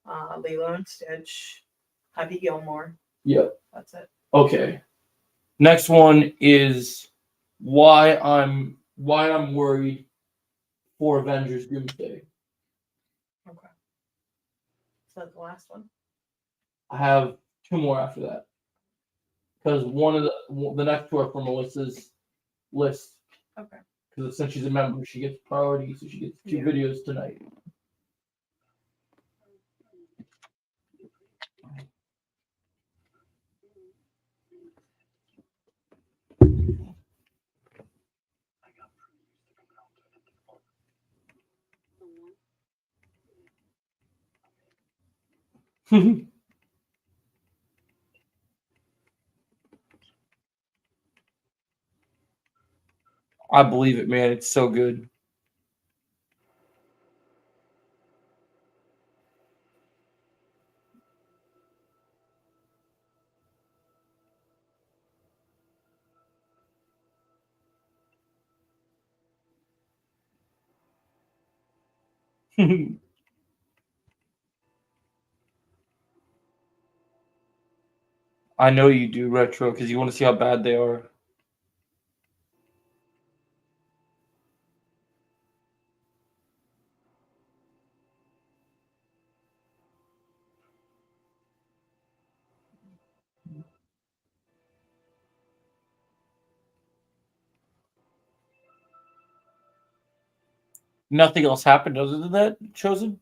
Lilo and Stitch. Happy Gilmore. Yep. That's it. Okay. Next one is why I'm worried for Avengers Doomsday. Okay. So that's the last one. I have two more after that. Because one of the next two are from Melissa's list. Okay. Because since she's a member, she gets priority, so she gets two Yeah. videos tonight. I believe it, man. It's so good. I know you do, Retro, because you want to see how bad they are. Nothing else happened other than that, Chosen?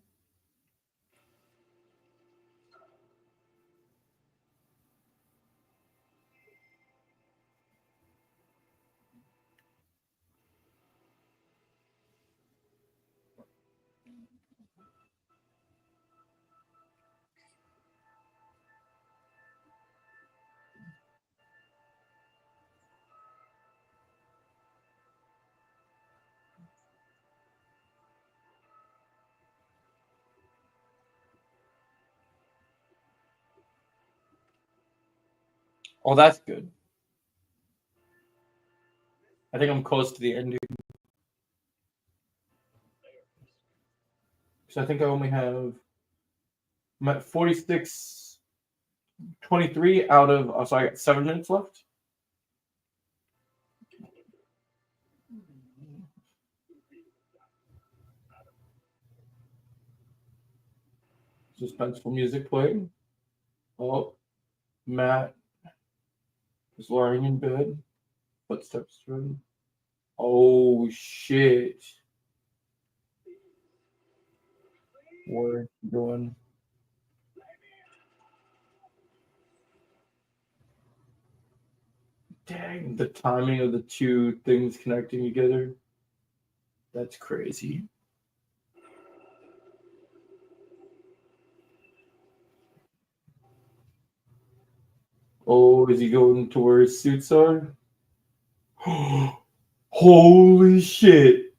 Oh, that's good. I think I'm close to the ending. So I think I only have I'm at 46:23 out of so I got 7 minutes left. Suspenseful music playing. Oh, Matt is lying in bed. Footsteps running. Oh shit. We're going. Dang, the timing of the two things connecting together. That's crazy. Oh, is he going to where his suits are? Holy shit.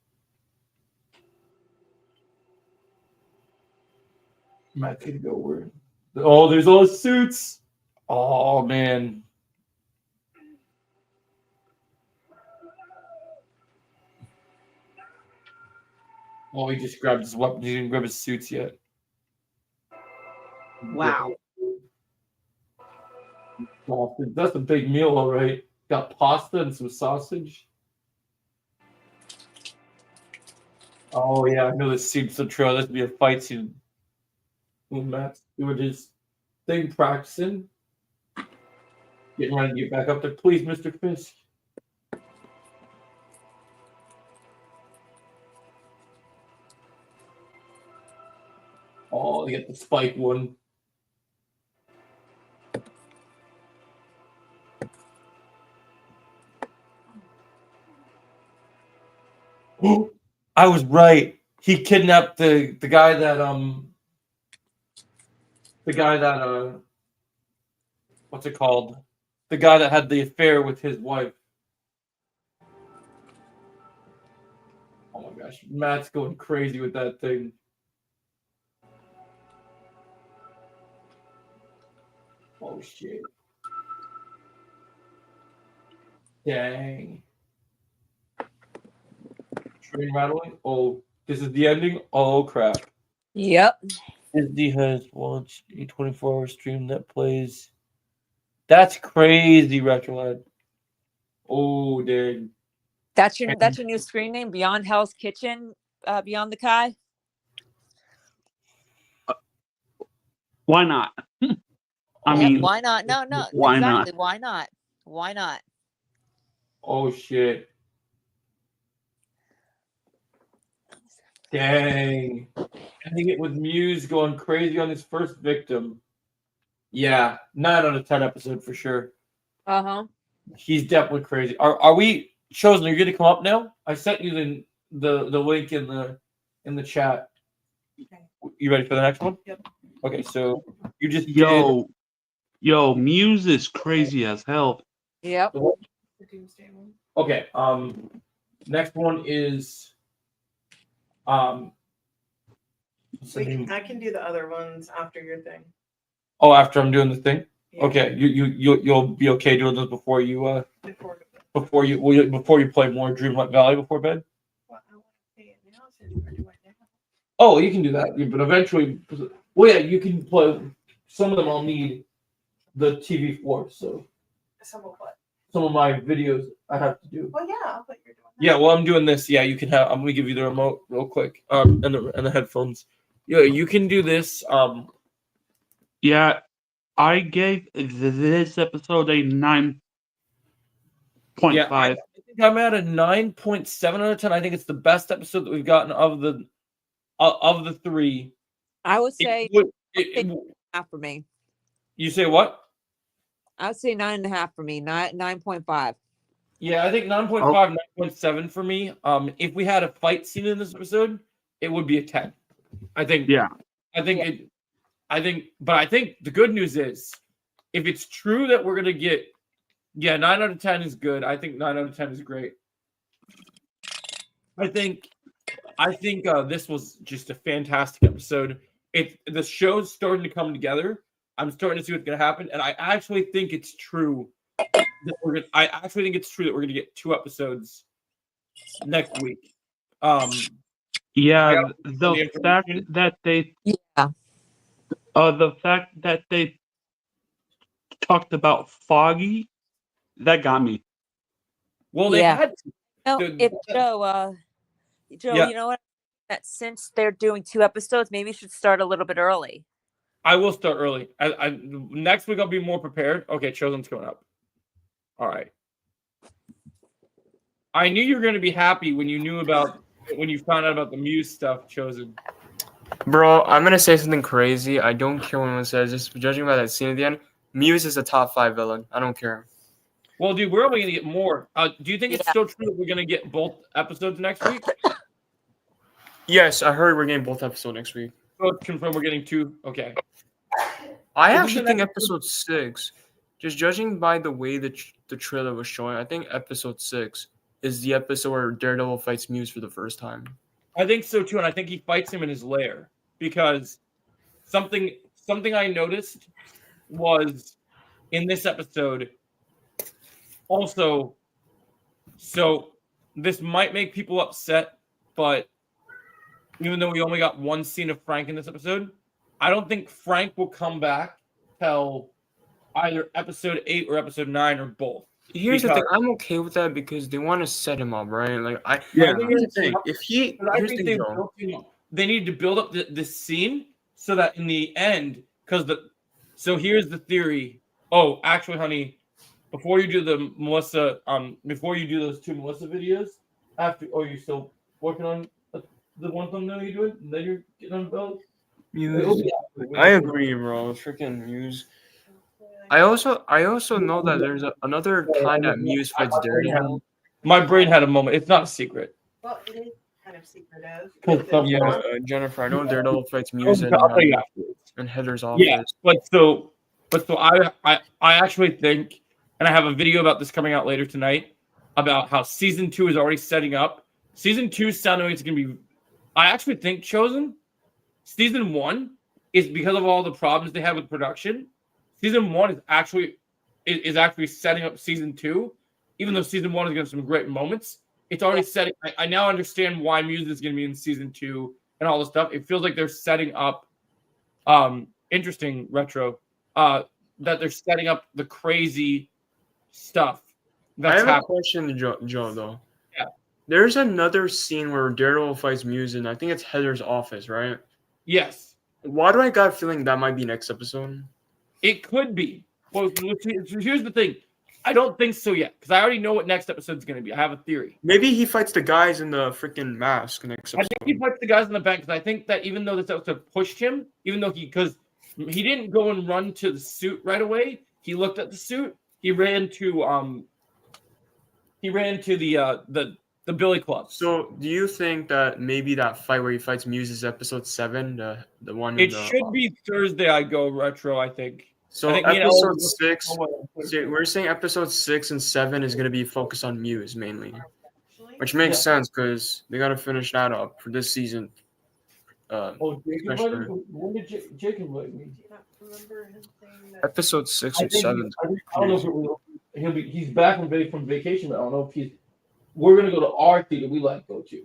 Matt's gonna go where? Oh, there's all his suits. Oh man. Oh, he just grabbed his weapon. He didn't grab his suits yet. Wow. Sausage. That's a big meal, all right. Got pasta and some sausage. Oh yeah, I know this seems so true. This would be a fight scene. Well, Matt's doing his thing, practicing. Getting ready to get back up there. Please, Mr. Fisk. Oh, they get the spike one. I was right. He kidnapped the guy that what's it called? The guy that had the affair with his wife. Oh my gosh, Matt's going crazy with that thing. Oh shit. Dang. Train rattling. Oh, this is the ending. Oh crap. Yep. Disney has launched a 24-hour stream that plays. That's crazy, Retrolad. Oh, dang. That's your new screen name, Beyond Hell's Kitchen, Beyond the Kai. Why not? I Yep, mean, why not? No, why exactly. not? Why not? Why not? Oh shit. Dang. I think it was Muse going crazy on his first victim. Yeah, 9 out of 10 episode for sure. Uh-huh. He's definitely crazy. Are we Chosen? Are you gonna come up now? I sent you the link in the chat. Okay. You ready for the next one? Yep. Okay, so you just did Yo, Muse is crazy as hell. Yep. the one. The Doomsday one. Okay, next one is what's the name? I can do the other ones after your thing. Oh, after I'm doing the thing. Yeah. Okay, you'll be okay doing this before you before you play more Dreamlight Valley before bed. Well, I want to pay it now since we're doing it now. Oh, you can do that, but eventually, well, yeah, you can play. Some of them I'll need the TV for, so Some of what? some of my videos I have to do. Well, yeah, but you're doing that. Yeah, well, I'm doing this. Yeah, you can have. I'm gonna give you the remote real quick. And the headphones. Yeah, you can do this. Yeah, I gave this episode a 9.5. Yeah, I think I'm at a 9.7 out of 10. I think it's the best episode that we've gotten of the three. I would say It- half for me. you say what? I would say 9.5 for me. 9.5. Yeah, I think 9.5, 9.7 for me. If we had a fight scene in this episode, it would be a 10. I think. Yeah. I think the good news is, if it's true that we're gonna get, 9 out of 10 is good. I think 9 out of 10 is great. I think this was just a fantastic episode. The show's starting to come together. I'm starting to see what's gonna happen, and I actually think it's true that we're gonna get 2 episodes next week. Yeah, the fact that they talked about Foggy, that got me. Well, they had to. No, if Joe, Yeah. you know what? That since they're doing 2 episodes, maybe you should start a little bit early. I will start early. Next week I'll be more prepared. Okay, Chosen's coming up. All right. I knew you were going to be happy when you found out about the Muse stuff, Chosen. Bro, I'm gonna say something crazy. I don't care what anyone says. Just judging by that scene at the end, Muse is a top 5 villain. I don't care. Well, dude, we're only going to get more. Do you think it's still true that we're going to get both episodes next week? Yes, I heard we're getting both episodes next week. So it's confirmed we're getting 2. Okay. I actually think episode 6, just judging by the way the trailer was showing, I think episode 6 is the episode where Daredevil fights Muse for the first time. I think so too, and I think he fights him in his lair because something I noticed was in this episode. Also, so this might make people upset, but even though we only got 1 scene of Frank in this episode, I don't think Frank will come back till either episode 8 or episode 9 or both. Here's the thing, I'm okay with that because they want to set him up, right? Like Here's the thing. They need to build up this scene so that in the end, so here's the theory. Oh, actually, honey, before you do the Melissa, before you do those 2 Melissa videos, you're still working on the one thumbnail you're doing, and then you're getting on both. I agree, bro. Freaking Muse. I also know that there's another time that Muse fights Daredevil. My brain had a moment. It's not a secret. Well, it is kind of secretive. Yeah, Jennifer, I know Daredevil fights Muse in Heather's office. Yeah, but so I actually think, and I have a video about this coming out later tonight about how season 2 is already setting up. Season 2 sounding like it's gonna be. I actually think Chosen. Season 1 is because of all the problems they had with production. Season 1 is actually setting up season 2, even though season 1 is going to have some great moments. it's already setting. I now understand why Muse is going to be in season 2 and all this stuff. It feels like they're setting up, interesting retro, that they're setting up the crazy stuff I that's have a happening. question, Joe, though. Yeah. There's another scene where Daredevil fights Muse, and I think it's Heather's office, right? Yes, Why do I got a feeling that might be next episode? it could be. Well, here's the thing. I don't think so yet because I already know what next episode's going to be. I have a theory. Maybe he fights the guys in the freaking mask next I episode. think he fights the guys in the back because I think that even though this episode pushed him, even though because he didn't go and run to the suit right away, he looked at the suit. He ran to the billy club. So, do you think that maybe that fight where he fights Muse is episode 7, the one? It should be Thursday. I go retro. I think. So I think me and episode Ellen- 6. So we're saying episode 6 and 7 is going to be focused on Muse mainly, which makes sense because they got to finish that up for this season. Oh, Jacob, especially. when did Jacob invite me? Do you not remember him saying that? Episode 6 I and think 7. I don't know if he's back from vacation. But I don't know if we're gonna go to our theater we like to go to.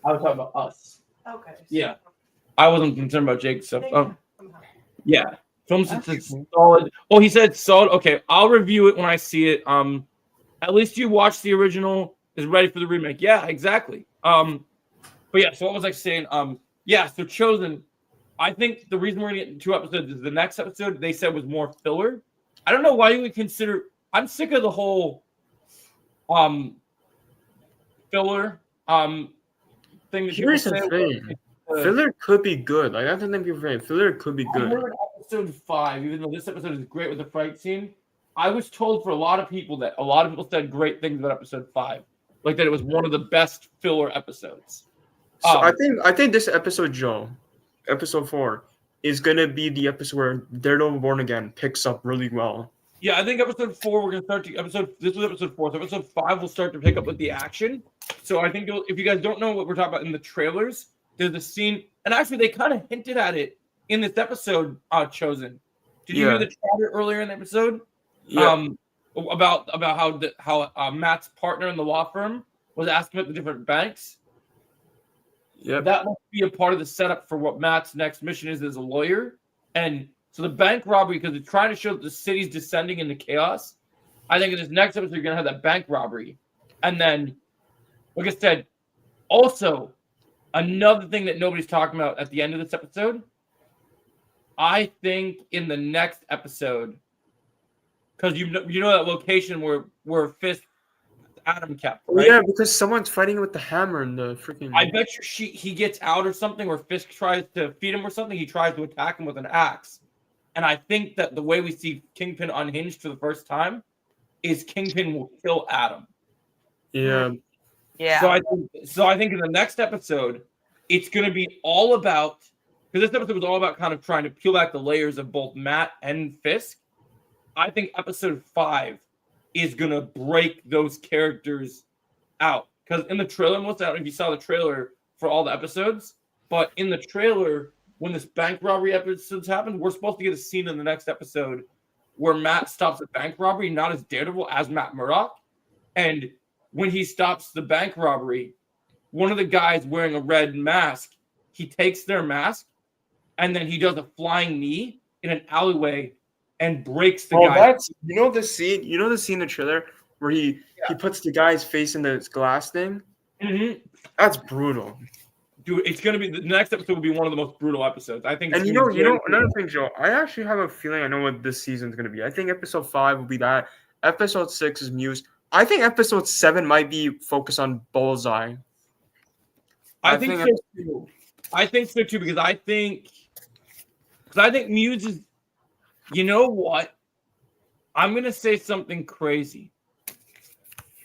I was talking about us. Okay. so- Yeah. I wasn't concerned about Jake's stuff. Yeah, I'm happy. Yeah. Film it's solid. Oh, he said solid. Okay, I'll review it when I see it. At least you watched the original, is ready for the remake. Yeah, exactly. But yeah, so what was I saying? Yeah, so Chosen, I think the reason we're gonna get 2 episodes is the next episode they said was more filler. I don't know why you would consider. I'm sick of the whole filler thing that Here's people the say. thing. Filler could be good. Like that's the thing people say. Filler could be I good. heard episode 5, even though this episode is great with the fight scene. I was told for a lot of people that a lot of people said great things about episode 5, like that it was one of the best filler episodes. So I think this episode, Joe, episode 4, is gonna be the episode where Daredevil Born Again picks up really well. Yeah, I think episode 4 we're gonna start to This was episode 4, so episode 5 will start to pick up with the action. So I think if you guys don't know what we're talking about in the trailers, there's a scene, and actually they kind of hinted at it in this episode. Chosen. Did you hear the chatter earlier in the episode? Yeah. About how Matt's partner in the law firm was asking about the different banks. Yep. That must be a part of the setup for what Matt's next mission is as a lawyer. And so the bank robbery, because it's trying to show that the city's descending into chaos. I think in this next episode, you're going to have that bank robbery. And then, like I said, also, another thing that nobody's talking about at the end of this episode, I think in the next episode, because you know that location where Fisk Adam kept, right? Yeah, because someone's fighting with the hammer and the freaking. I bet you he gets out or something, or Fisk tries to feed him or something. He tries to attack him with an axe. And I think that the way we see Kingpin unhinged for the first time is Kingpin will kill Adam. Yeah. Yeah. So I think in the next episode, it's going to be all about, because this episode was all about kind of trying to peel back the layers of both Matt and Fisk. I think episode 5 is going to break those characters out. Because in the trailer, most I don't know if you saw the trailer for all the episodes, but in the trailer, when this bank robbery episodes happen, we're supposed to get a scene in the next episode where Matt stops a bank robbery, not as Daredevil, as Matt Murdock. And when he stops the bank robbery, one of the guys wearing a red mask, he takes their mask and then he does a flying knee in an alleyway and breaks the guy. That's the scene. You know the scene in the trailer where he puts the guy's face in this glass thing. Mm-hmm. That's brutal. Dude, it's gonna be the next episode will be one of the most brutal episodes. I think. And you know another thing, Joe. I actually have a feeling I know what this season's gonna be. I think episode 5 will be that. Episode 6 is Muse. I think episode 7 might be focused on Bullseye. I think so too. I think so too because I think Muse is. You know what? I'm gonna say something crazy.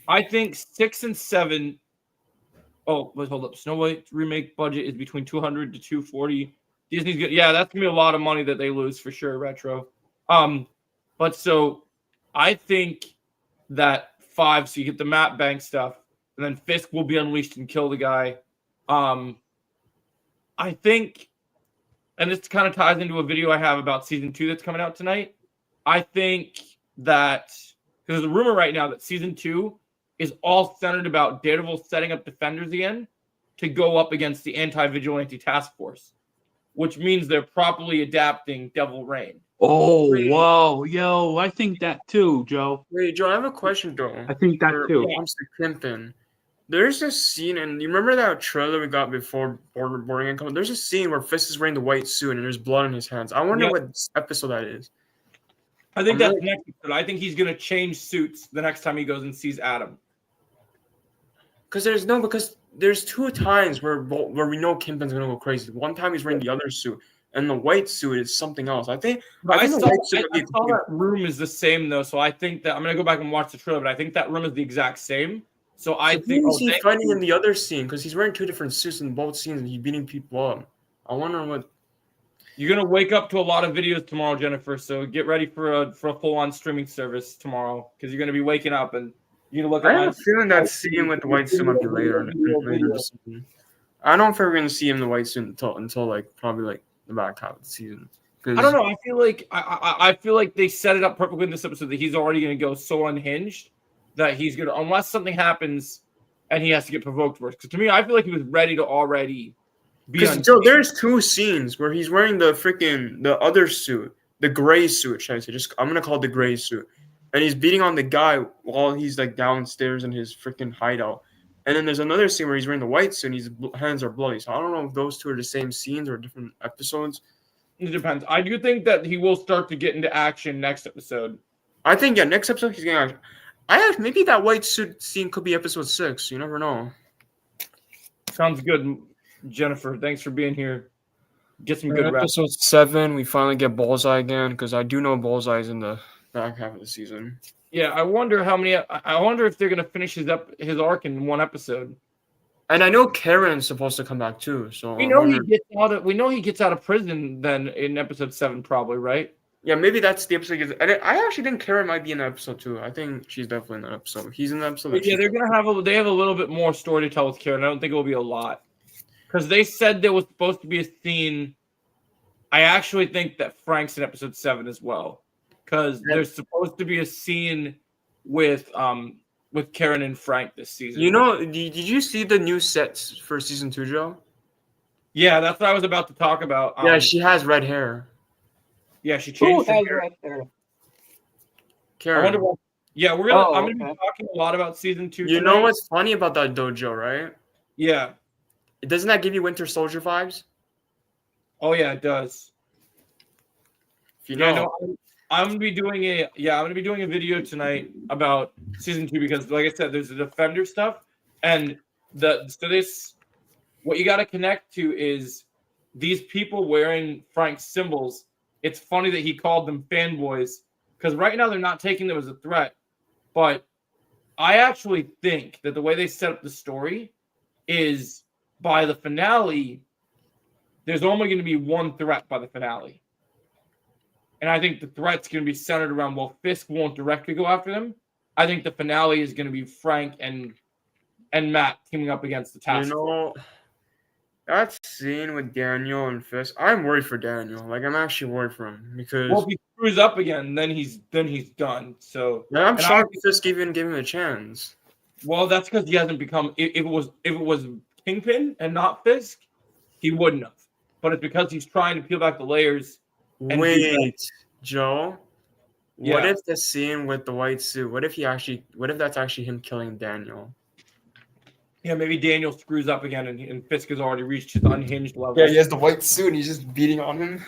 I think 6 and 7. Oh, let's hold up. Snow White remake budget is between 200 to 240. Disney's good. Yeah, that's gonna be a lot of money that they lose for sure. Retro. But so I think that 5. So you get the Matt Bank stuff, and then Fisk will be unleashed and kill the guy. I think, and this kind of ties into a video I have about season 2 that's coming out tonight. I think that because there's a rumor right now that season 2 is all centered about Daredevil setting up defenders again to go up against the anti-vigilante task force, which means they're properly adapting Devil Rain. Oh, wow. Yo, I think that too, Joe. Wait, Joe, I have a question though. I think that For too. Mr. Kingpin. There's a scene, and you remember that trailer we got before Boarding and coming? There's a scene where Fist is wearing the white suit and there's blood on his hands. I wonder what episode that is. I think that's next episode. I think he's gonna change suits the next time he goes and sees Adam. Because there's two times where we know Kingpin's gonna go crazy. One time he's wearing the other suit, and the white suit is something else. I think I the saw, white suit I saw that room is the same though, so I think that I'm gonna go back and watch the trailer, but I think that room is the exact same. So I think who is he fighting in the other scene? Because he's wearing two different suits in both scenes, and he's beating people up. I wonder what. You're gonna wake up to a lot of videos tomorrow, Jennifer. So get ready for a full-on streaming service tomorrow, because you're gonna be waking up and you're gonna look. I have a feeling that scene with the white suit might be later this season. I don't know if we're gonna see him in the white suit until like probably like the back half of the season. I don't know. I feel like I feel like they set it up perfectly in this episode that he's already gonna go so unhinged that he's gonna, unless something happens and he has to get provoked first. Because to me, I feel like he was ready to already be. Because Joe, there's two scenes where he's wearing the other suit, the gray suit. Should I say? I'm gonna call it the gray suit, and he's beating on the guy while he's like downstairs in his freaking hideout. And then there's another scene where he's wearing the white suit and his hands are bloody. So I don't know if those two are the same scenes or different episodes. It depends. I do think that he will start to get into action next episode. I think next episode he's getting action. Maybe that white suit scene could be episode 6. You never know. Sounds good, Jennifer. Thanks for being here. Get some good rest. Episode 7, we finally get Bullseye again, because I do know Bullseye's in the back half of the season. Yeah, I wonder how many. I wonder if they're gonna finish his arc in one episode. And I know Karen's supposed to come back too. So we know he gets out of prison then in episode 7, probably, right? Yeah, maybe that's the episode. And I actually think Karen might be in episode 2. I think she's definitely in that episode. He's in the episode. Yeah, they're gonna have a little bit more story to tell with Karen. I don't think it will be a lot, because they said there was supposed to be a scene. I actually think that Frank's in episode 7 as well, because there's supposed to be a scene with Karen and Frank this season. You know, did you see the new sets for season 2, Joe? Yeah, that's what I was about to talk about. Yeah, she has red hair. Yeah, she changed her hair. Right there? Karen. I'm gonna be talking a lot about season 2. You know what's funny about that dojo, right? Yeah. Doesn't that give you Winter Soldier vibes? Oh yeah, it does. If you know. Yeah, no, I'm gonna be doing a video tonight about season 2, because like I said, there's the Defender stuff, and what you gotta connect to is these people wearing Frank's symbols. It's funny that he called them fanboys, because right now they're not taking them as a threat. But I actually think that the way they set up the story is by the finale, there's only going to be one threat by the finale. And I think the threat's going to be centered around, well, Fisk won't directly go after them. I think the finale is going to be Frank and Matt teaming up against the task force. That scene with Daniel and Fisk, I'm worried for Daniel. Like, I'm actually worried for him because if he screws up again, then he's done. So yeah, I'm shocked Fisk even gave him a chance. Well, that's because he hasn't become. If it was Kingpin and not Fisk, he wouldn't have. But it's because he's trying to peel back the layers. Wait, Joe. Yeah. What if the scene with the white suit? What if that's actually him killing Daniel? Yeah, maybe Daniel screws up again, and Fisk has already reached his unhinged level. Yeah, he has the white suit, and he's just beating on him.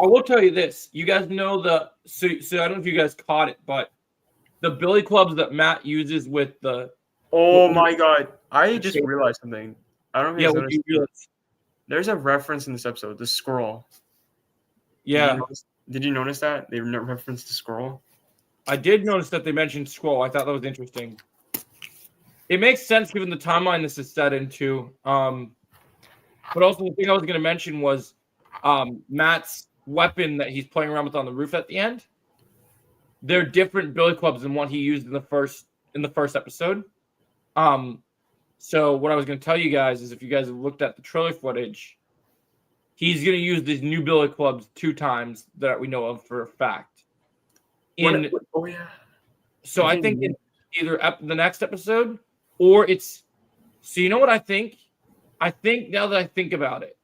I will tell you this: you guys know so I don't know if you guys caught it, but the billy clubs that Matt uses with the. Oh my God! I just realized something. I don't know if you noticed. There's a reference in this episode, the scroll. Yeah. Did you notice that they referenced the scroll? I did notice that they mentioned scroll. I thought that was interesting. It makes sense given the timeline this is set into. But also the thing I was going to mention was Matt's weapon that he's playing around with on the roof at the end. They're different billy clubs than what he used in the first episode. So what I was going to tell you guys is, if you guys have looked at the trailer footage, he's going to use these new billy clubs 2 times that we know of for a fact. Oh yeah. So I think either the next episode or it's. So you know what I think? I think now that I think about it,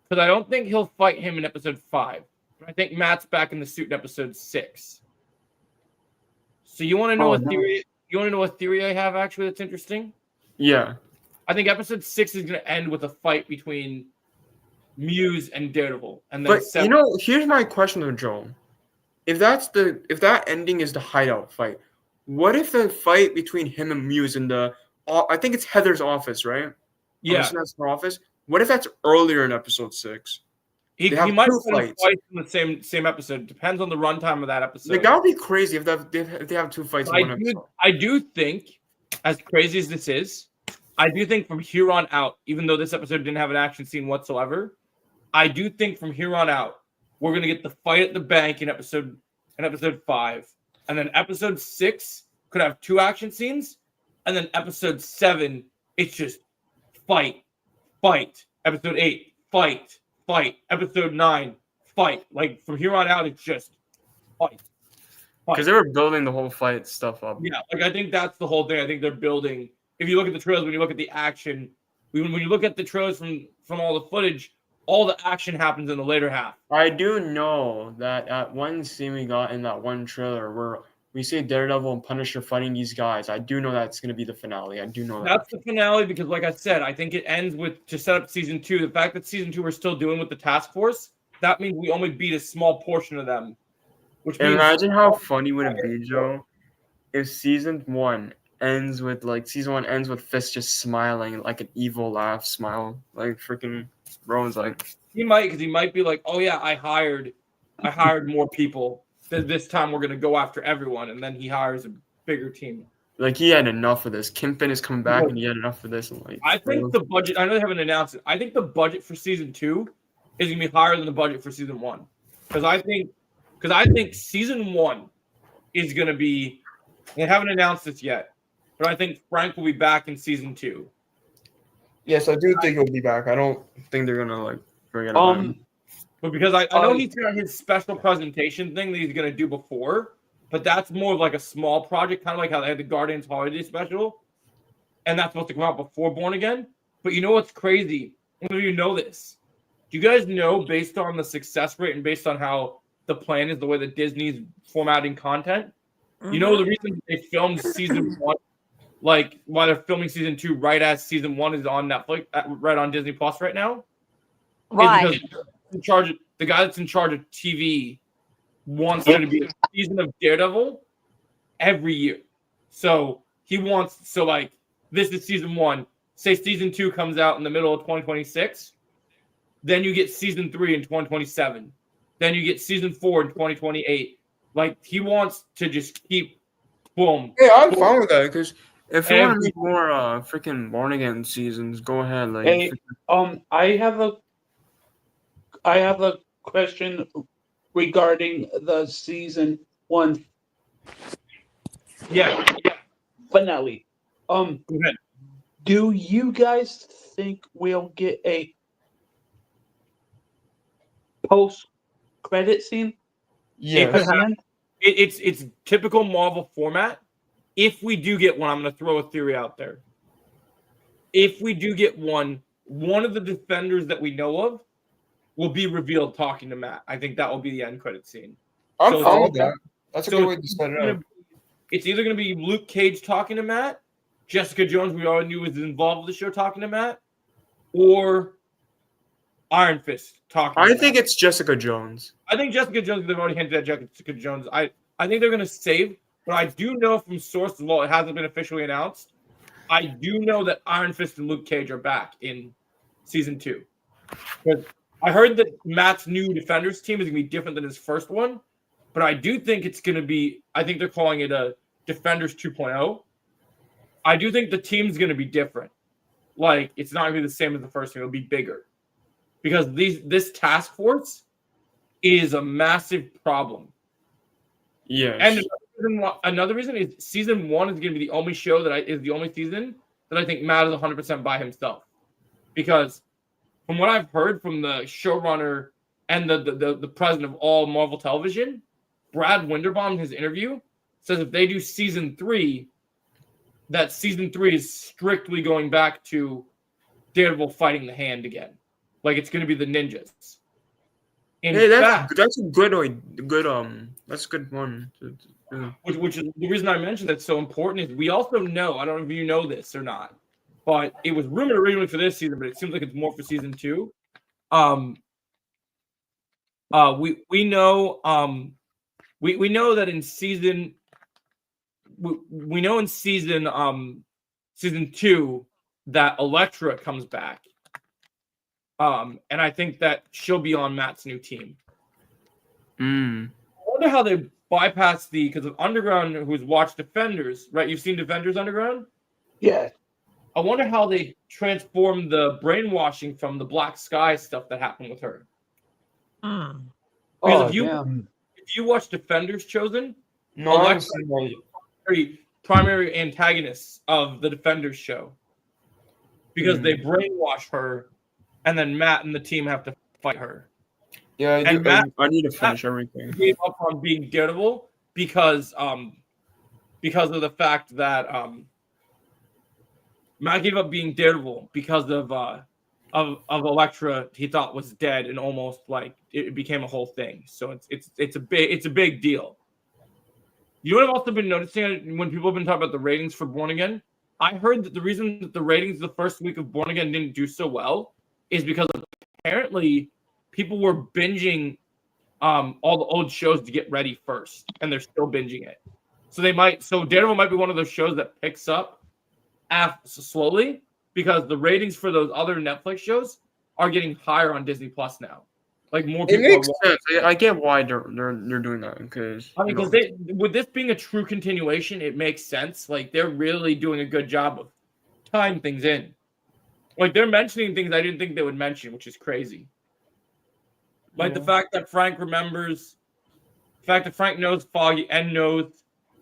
because I don't think he'll fight him in episode 5. I think Matt's back in the suit in episode 6. So you want to know Oh, a theory? You want to know a theory I have actually that's interesting? Yeah. I think episode 6 is going to end with a fight between Muse and Daredevil, and then But you know, here's my question though, Joel. If that ending is the hideout fight, what if the fight between him and Muse in the I think it's Heather's office, right? I'm yeah, assuming that's her office. What if that's earlier in episode 6? he They have might two put him fights. twice in the same episode. Depends on the runtime of that episode. Like that would be crazy if they have 2 fights in one episode. I do think, as crazy as this is, I do think from here on out, even though this episode didn't have an action scene whatsoever, I do think from here on out we're gonna get the fight at the bank in episode 5, and then episode 6 could have 2 action scenes, and then episode 7 it's just fight. Episode 8 fight. Episode 9 fight. Like from here on out, it's just fight. Because they were building the whole fight stuff up. Yeah, like I think that's the whole thing. I think they're building. If you look at the trailers, when you look at the action, when you look at the trailers from all the footage, all the action happens in the later half. I do know that at one scene we got in that one trailer where we see Daredevil and Punisher fighting these guys. I do know that's going to be the finale. I do know that. That's the finale because, like I said, I think it ends with to set up season 2. The fact that season 2 we're still doing with the task force, that means we only beat a small portion of them. Which means Imagine how funny would it be, Joe, if season 1 ends with Fisk just smiling like an evil laugh smile, like freaking Rowan's like. he might be like, oh yeah, I hired more people. This time we're gonna go after everyone, and then he hires a bigger team. Like he had enough of this. Kingpin is coming back, and he had enough of this. And like, I think the budget. I know they haven't announced it. I think the budget for season 2 is gonna be higher than the budget for season 1, because I think season 1 is gonna be. They haven't announced this yet, but I think Frank will be back in season 2. Yes, I do think he'll be back. I don't think they're gonna like forget about him. But because I know he's got his special presentation thing that he's gonna do before, but that's more of like a small project, kind of like how they had the Guardians Holiday Special, and that's supposed to come out before Born Again. But you know what's crazy? I don't know if you know this. Do you guys know, based on the success rate and based on how the plan is, the way that Disney's formatting content, you know the reason they filmed season 1, like why they're filming season 2 right as season 1 is on Netflix, right on Disney Plus right now? Why? Is because the guy that's in charge of TV wants there to be a season of Daredevil every year. So he wants this is season 1. Say season 2 comes out in the middle of 2026, then you get season 3 in 2027, then you get season 4 in 2028. Like he wants to just keep boom. Yeah, I'm fine with that because if you want to make more freaking Born Again seasons, go ahead. Like, Hey, I have a question regarding the season 1 finale. Go ahead. Do you guys think we'll get a post-credit scene? yes. It's typical Marvel format. If we do get one, I'm going to throw a theory out there. If we do get one of the defenders that we know of will be revealed talking to Matt. I think that will be the end credit scene. I'm fine with that. That's a So good way to set it up. It's either going to be Luke Cage talking to Matt, Jessica Jones, we already knew was involved with the show, talking to Matt, or Iron Fist talking to I Matt. think it's Jessica Jones. I think Jessica Jones, they've already hinted at Jessica Jones. I think they're going to save, but I do know from sources, while it hasn't been officially announced, I do know that Iron Fist and Luke Cage are back in season 2. Because I heard that Matt's new Defenders team is going to be different than his first one, but I do think it's going to be, I think they're calling it a Defenders 2.0. I do think the team's going to be different. Like, it's not going to be the same as the first one. It'll be bigger. Because this task force is a massive problem. Yes. And another reason is season 1 is going to be the only show is the only season that I think Matt is 100% by himself. Because from what I've heard from the showrunner and the president of all Marvel Television, Brad Winderbaum in his interview says if they do season 3, that season 3 is strictly going back to Daredevil fighting the Hand again. Like it's going to be the ninjas. In Hey, fact, that's a good that's a good one. which is the reason I mentioned that's so important is we also know, I don't know if you know this or not, but it was rumored originally for this season, but it seems like it's more for season 2. We know we know that in season we know in season 2 that Elektra comes back. And I think that she'll be on Matt's new team. I wonder how they bypass because of Underground, who's watched Defenders, right? You've seen Defenders Underground? Yeah. I wonder how they transform the brainwashing from the Black Sky stuff that happened with her. Because if you watch Defenders Chosen, No, I haven't Elektra seen that yet. primary antagonists of the Defenders show. Because they brainwash her, and then Matt and the team have to fight her. Yeah, And Matt, I need to finish everything. Gave up on being Daredevil because of the fact that Matt gave up being Daredevil because of Elektra. He thought was dead, and almost like it became a whole thing. So it's a big deal. You know what I've also been noticing when people have been talking about the ratings for Born Again? I heard that the reason that the ratings the first week of Born Again didn't do so well is because apparently people were binging all the old shows to get ready first, and they're still binging it. So Daredevil might be one of those shows that picks up slowly because the ratings for those other Netflix shows are getting higher on Disney Plus now. Like more people. It makes sense. I get why they're doing that because with this being a true continuation, it makes sense. Like they're really doing a good job of tying things in. Like they're mentioning things I didn't think they would mention, which is crazy. Like the fact that Frank remembers, the fact that Frank knows Foggy and knows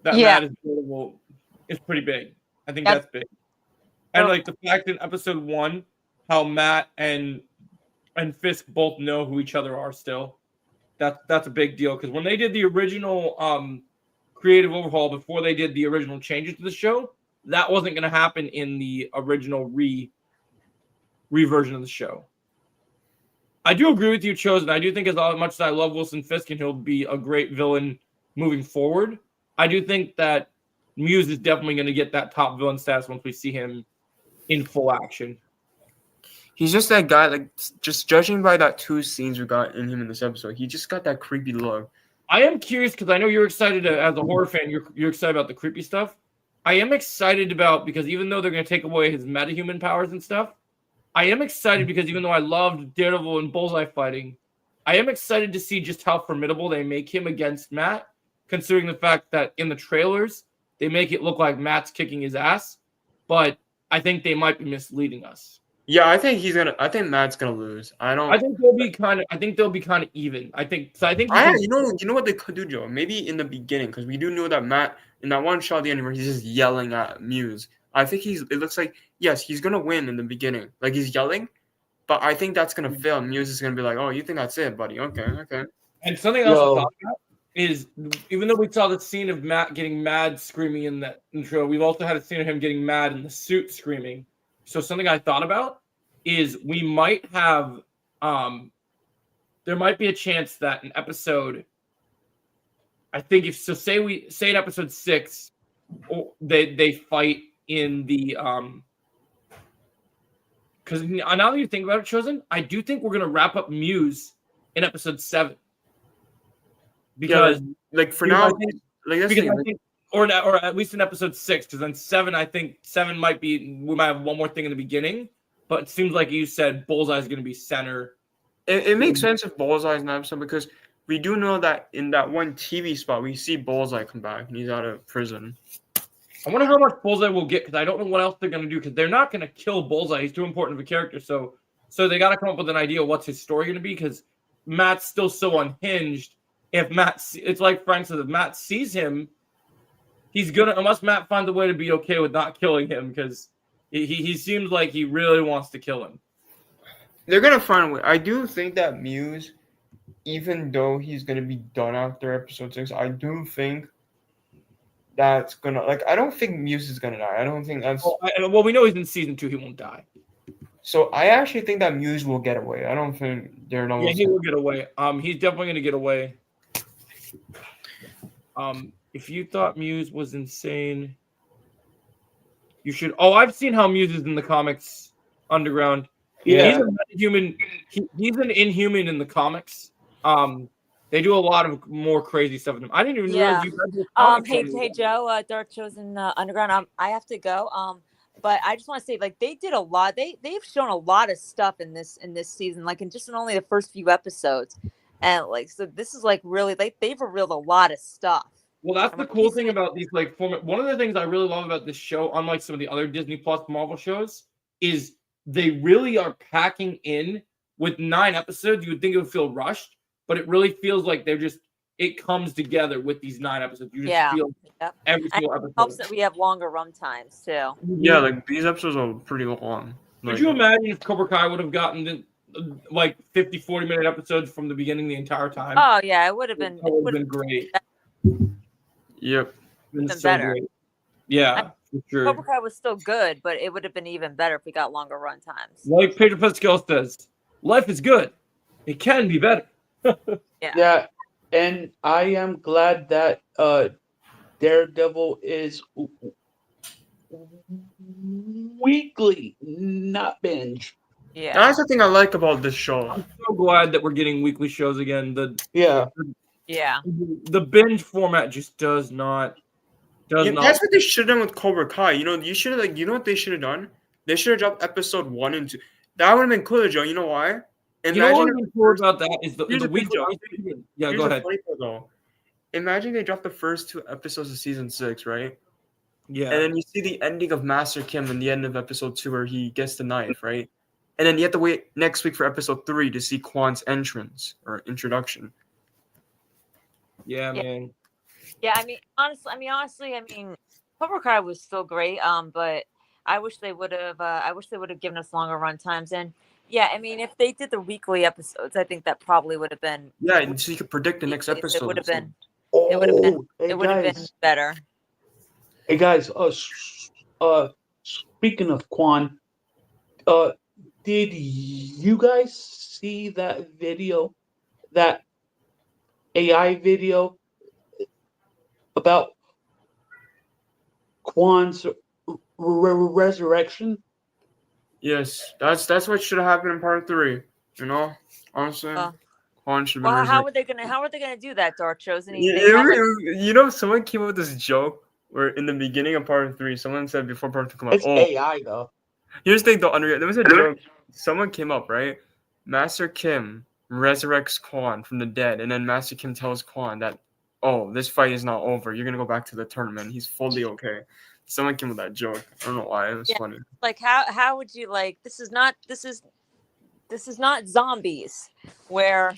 that Matt is Daredevil is pretty big. I think that's big. And like the fact in episode 1, how Matt and Fisk both know who each other are still. That's a big deal because when they did the original creative overhaul before they did the original changes to the show, that wasn't going to happen in the original reversion of the show. I do agree with you, Chosen. I do think as much as I love Wilson Fisk and he'll be a great villain moving forward, I do think that Muse is definitely going to get that top villain status once we see him in full action. He's just that guy, like, just judging by that 2 scenes we got in him in this episode, he just got that creepy look. I am curious because I know you're excited as a horror fan. You're excited about the creepy stuff. I am excited because even though they're going to take away his metahuman powers and stuff, I am excited because even though I loved Daredevil and Bullseye fighting, I am excited to see just how formidable they make him against Matt, considering the fact that in the trailers, they make it look like Matt's kicking his ass, but I think they might be misleading us. Yeah, I think Matt's gonna lose. I think they'll be kind of even. You know what they could do, Joe? Maybe in the beginning, because we do know that Matt in that one shot at the end where he's just yelling at Muse. I think it looks like yes, he's gonna win in the beginning. Like he's yelling, but I think that's gonna fail. Muse is gonna be like, "Oh, you think that's it, buddy? Okay." And something else I thought about is even though we saw the scene of Matt getting mad screaming in that intro, we've also had a scene of him getting mad in the suit screaming. So something I thought about is we might have there might be a chance that an episode, I think say in episode 6 they fight in the because now that you think about it, Chosen, I do think we're gonna wrap up Muse in episode 7. Because for now, or at least in episode 6, because then 7, I think 7 we might have one more thing in the beginning, but it seems like you said Bullseye is going to be center. It makes sense if Bullseye is in that episode because we do know that in that one TV spot we see Bullseye come back and he's out of prison. I wonder how much Bullseye will get because I don't know what else they're going to do because they're not going to kill Bullseye. He's too important of a character, so they got to come up with an idea of what's his story going to be because Matt's still so unhinged. If it's like Frank says, if Matt sees him, he's gonna unless Matt finds a way to be okay with not killing him because he seems like he really wants to kill him. They're gonna find a way. I do think that Muse, even though he's gonna be done after episode 6, I do think that's gonna like. I don't think Muse is gonna die. I don't think that's. Well, we know he's in season 2. He won't die. So I actually think that Muse will get away. I don't think Daredevil. Yeah, he will get away. He's definitely gonna get away. If you thought Muse was insane, you should. Oh, I've seen how Muse is in the comics underground. Yeah. He's an inhuman. He's an inhuman in the comics. They do a lot of more crazy stuff with him. I didn't even realize you read the comics. Hey Joe, Dark Chosen Underground. I have to go. But I just want to say, like, they did a lot. They've shown a lot of stuff in this season, like in only the first few episodes, and like so this is like really they've revealed a lot of stuff. Well, that's the cool thing about these like format. One of the things I really love about this show, unlike some of the other Disney Plus Marvel shows, is they really are packing in with 9 episodes. You would think it would feel rushed, but it really feels like it comes together with these 9 episodes. You just feel every single episode. It helps that we have longer run times too. Yeah, like these episodes are pretty long. Could you imagine if Cobra Kai would have gotten like 50, 40-minute episodes from the beginning the entire time? Oh yeah, it would have been. It would have been great. Yep. Been Been so better. great. Yeah, for sure. Cobra Kai was still good, but it would have been even better if we got longer run times. Like Pedro Pascal says, life is good. It can be better. Yeah, and I am glad that Daredevil is weekly, not binge. Yeah. That's the thing I like about this show. I'm so glad that we're getting weekly shows again. Yeah. The binge format just does not. That's what they should have done with Cobra Kai. You know, you know what they should have done? They should have dropped episode 1 and 2. That would have been cooler, Joe. You know why? You know what would be cool about that is the Here's weekly. Yeah, Here's go the ahead. funny part, though. Imagine they dropped the first 2 episodes of season 6, right? Yeah. And then you see the ending of Master Kim in the end of episode 2 where he gets the knife, right? And then you have to wait next week for episode 3 to see Kwan's entrance or introduction. Yeah, man. Yeah, I mean, honestly, Cobra Kai was still great. But I wish they would have. I wish they would have given us longer run times. And yeah, I mean, if they did the weekly episodes, I think that probably would have been. Yeah, and so you could predict the next episode. It would have been. Oh, It would have been. hey It would have been guys. better. Hey guys, speaking of Quan, did you guys see that video, that AI video about Quan's resurrection? Yes, that's what should have happened in part 3. You know, honestly, Quan should have been. Well, how resurrected. are they gonna do that, Dark Chosen? You know, someone came up with this joke where in the beginning of part 3, someone said before part 2 come out. It's AI though. Here's the thing, though. There was a joke. Someone came up, right? Master Kim resurrects Quan from the dead, and then Master Kim tells Quan that, "Oh, this fight is not over. You're gonna go back to the tournament. He's fully okay." Someone came with that joke. I don't know why. It was funny. Like how would you like? This is not zombies where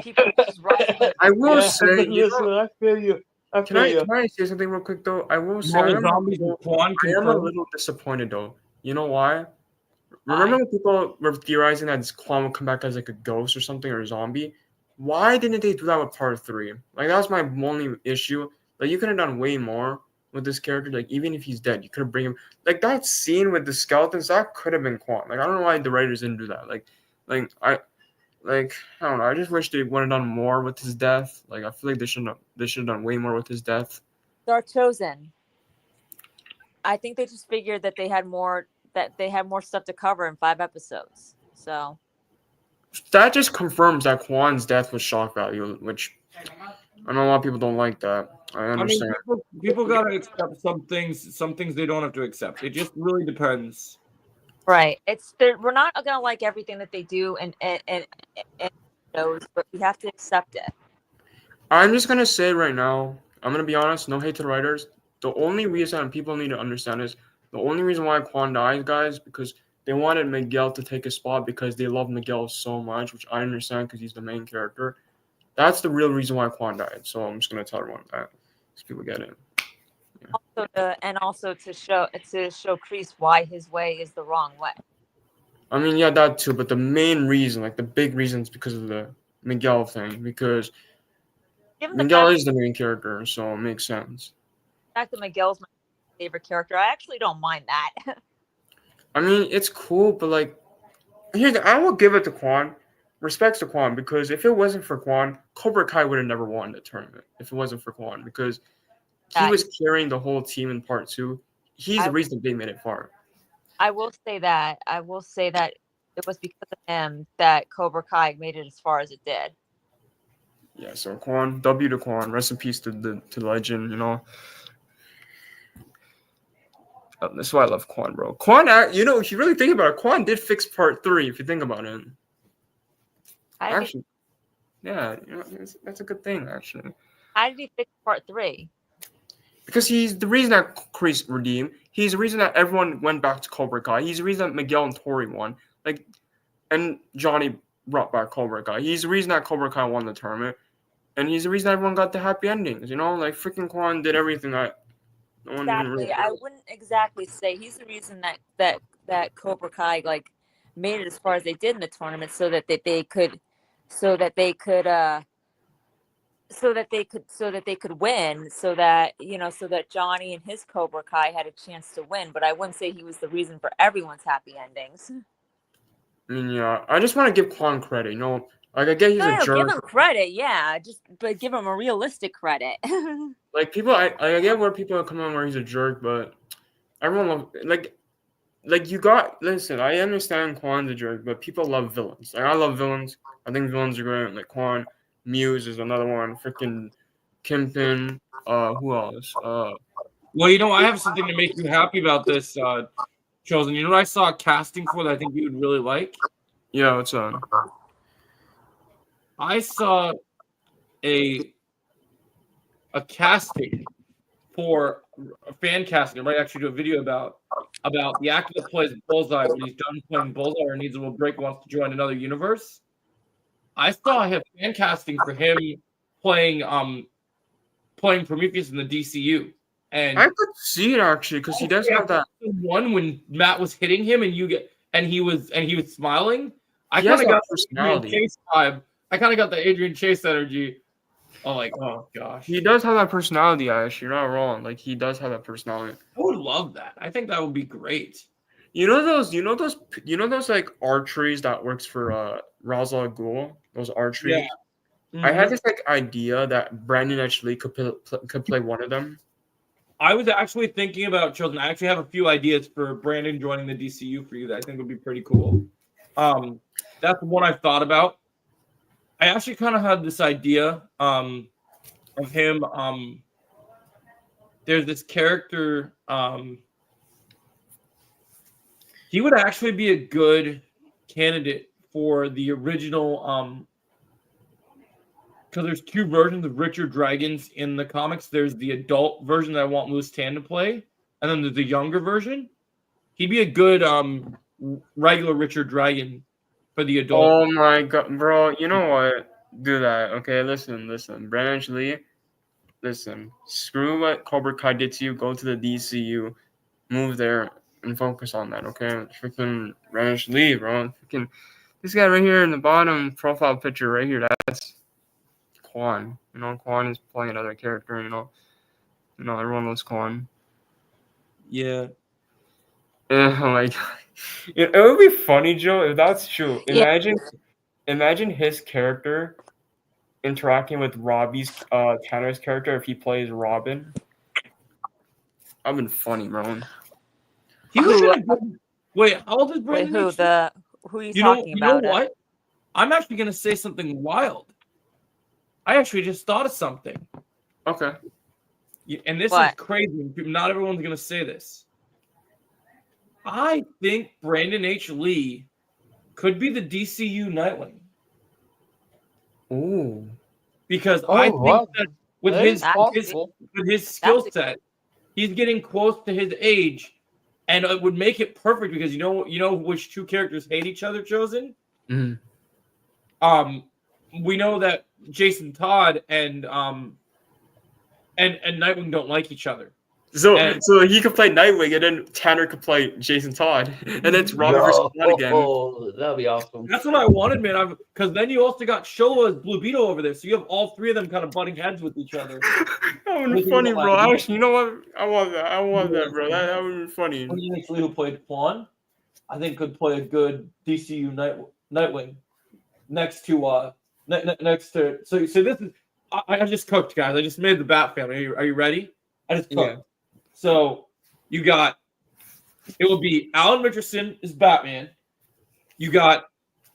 people just run. I will say, listen, I feel you. Can I say something real quick though? I will say, I am a little disappointed though. You know why? Remember when people were theorizing that Quan would come back as like a ghost or something or a zombie? Why didn't they do that with part 3? Like that was my only issue. Like you could have done way more with this character. Like even if he's dead, you could have bring him. Like that scene with the skeletons, that could have been Quan. Like I don't know why the writers didn't do that. I don't know. I just wish they would have done more with his death. Like I feel like they should have done way more with his death. Dark Chosen. I think they just figured that they had more stuff to cover in 5 episodes. So that just confirms that Quan's death was shock value, which I know a lot of people don't like that. I understand. I mean, people gotta accept some things. Some things they don't have to accept. It just really depends. right, we're not gonna like everything that they do and shows, but we have to accept it. I'm just gonna say right now, I'm gonna be honest, no hate to the writers. The only reason people need to understand is the only reason why Quan dies, guys, because they wanted Miguel to take his spot because they love Miguel so much, which I understand because he's the main character. That's the real reason why Quan died. So I'm just gonna tell everyone that, so people get it. Yeah. Also to show Kreese why his way is the wrong way. I mean, yeah, that too, but the main reason, like the big reason, is because of the Miguel thing. Because Miguel is the main character, so it makes sense. fact that Miguel's my favorite character, I actually don't mind that. I mean, it's cool, but like, I will give it to Quan. Respects to Quan, because if it wasn't for Quan, Cobra Kai would have never won the tournament. If it wasn't for Quan, because he That- was carrying the whole team in part 2. He's the I- reason they made it far. I will say that. I will say that it was because of him that Cobra Kai made it as far as it did. Yeah, so Quan, W to Quan, rest in peace to the legend. That's why I love Quan, bro. Quan, if you really think about it, Quan did fix part 3. If you think about it, How did, actually, yeah, that's a good thing actually. how did he fix part 3? Because he's the reason that Chris redeemed. He's the reason that everyone went back to Cobra Kai. He's the reason that Miguel and Tori won. And Johnny brought back Cobra Kai. He's the reason that Cobra Kai won the tournament. And he's the reason everyone got the happy endings. Freaking Quan did everything that no one even Exactly. really. I wouldn't exactly say he's the reason that Cobra Kai made it as far as they did in the tournament, so that they could win, so that Johnny and his Cobra Kai had a chance to win. But I wouldn't say he was the reason for everyone's happy endings. I mean, yeah, I just want to give Quan credit. I get he's a jerk. Give him credit, yeah. But give him a realistic credit. People, I get where people are coming on where he's a jerk, but everyone love you got. Listen, I understand Quan's a jerk, but people love villains. I love villains. I think villains are great. Like Quan, Muse is another one. Freaking Kimpin. Who else? Well, I have something to make you happy about this, Chosen. You know what I saw casting for that I think you would really like? Yeah, what's on? I saw a casting for a fan casting. I might actually do a video about the actor that plays Bullseye when he's done playing Bullseye or needs a little break, wants to join another universe. I saw him fan casting for him playing Prometheus in the DCU. And I could see it actually because he does have that one when Matt was hitting him and he was smiling. I He has kind of that got personality. the Adrian Chase vibe. I kind of got the Adrian Chase energy. Oh gosh. He does have that personality, Ash. You're not wrong. He does have that personality. I would love that. I think that would be great. You know those archeries that works for Ra's al Ghul? Those archeries. Yeah. Mm-hmm. I had this idea that Brandon actually could play one of them. I was actually thinking about children. I actually have a few ideas for Brandon joining the DCU for you that I think would be pretty cool. That's one I've thought about. I actually kind of had this idea of him. There's this character. He would actually be a good candidate for the original. Because there's 2 versions of Richard Dragons in the comics. There's the adult version that I want Moose Tan to play, and then there's the younger version. He'd be a good regular Richard Dragon for the adult. Oh my god, bro! You know what? Do that, okay? Listen. Brandon Lee, listen. Screw what Cobra Kai did to you. Go to the DCU, move there, and focus on that, okay? Freaking Brandon Lee, bro. Freaking this guy right here in the bottom profile picture right here. That's Quan. Quan is playing another character. Everyone loves Quan. Yeah. Yeah, oh my god. It would be funny, Joe, if that's true. Imagine his character interacting with Robbie's Tanner's character if he plays Robin. That'd been funny, bro. He was wait, how old is Brandon? Who are you talking about? You know what? I'm actually gonna say something wild. I actually just thought of something. Okay. And this is crazy. Not everyone's going to say this. I think Brandon H. Lee could be the DCU Nightwing. Ooh. Because I think that with his skill set, he's getting close to his age, and it would make it perfect because you know which 2 characters hate each other, Chosen? Mm-hmm. We know that Jason Todd and Nightwing don't like each other. So And- so he could play Nightwing, and then Tanner could play Jason Todd, and then it's Robin versus Todd again. Oh, that'd be awesome. That's what I wanted, man. Because then you also got Showa as Blue Beetle over there, so you have all three of them kind of butting heads with each other. That would be funny, bro. Actually, you know what? I want that. I want that, bro. That would be funny. Lee, who played Quan, I think could play a good DCU Nightwing next to next to. So this is. I just cooked, guys. I just made the Bat family. Are you ready? I just cooked. Yeah. So you got. It would be Alan Richardson is Batman. You got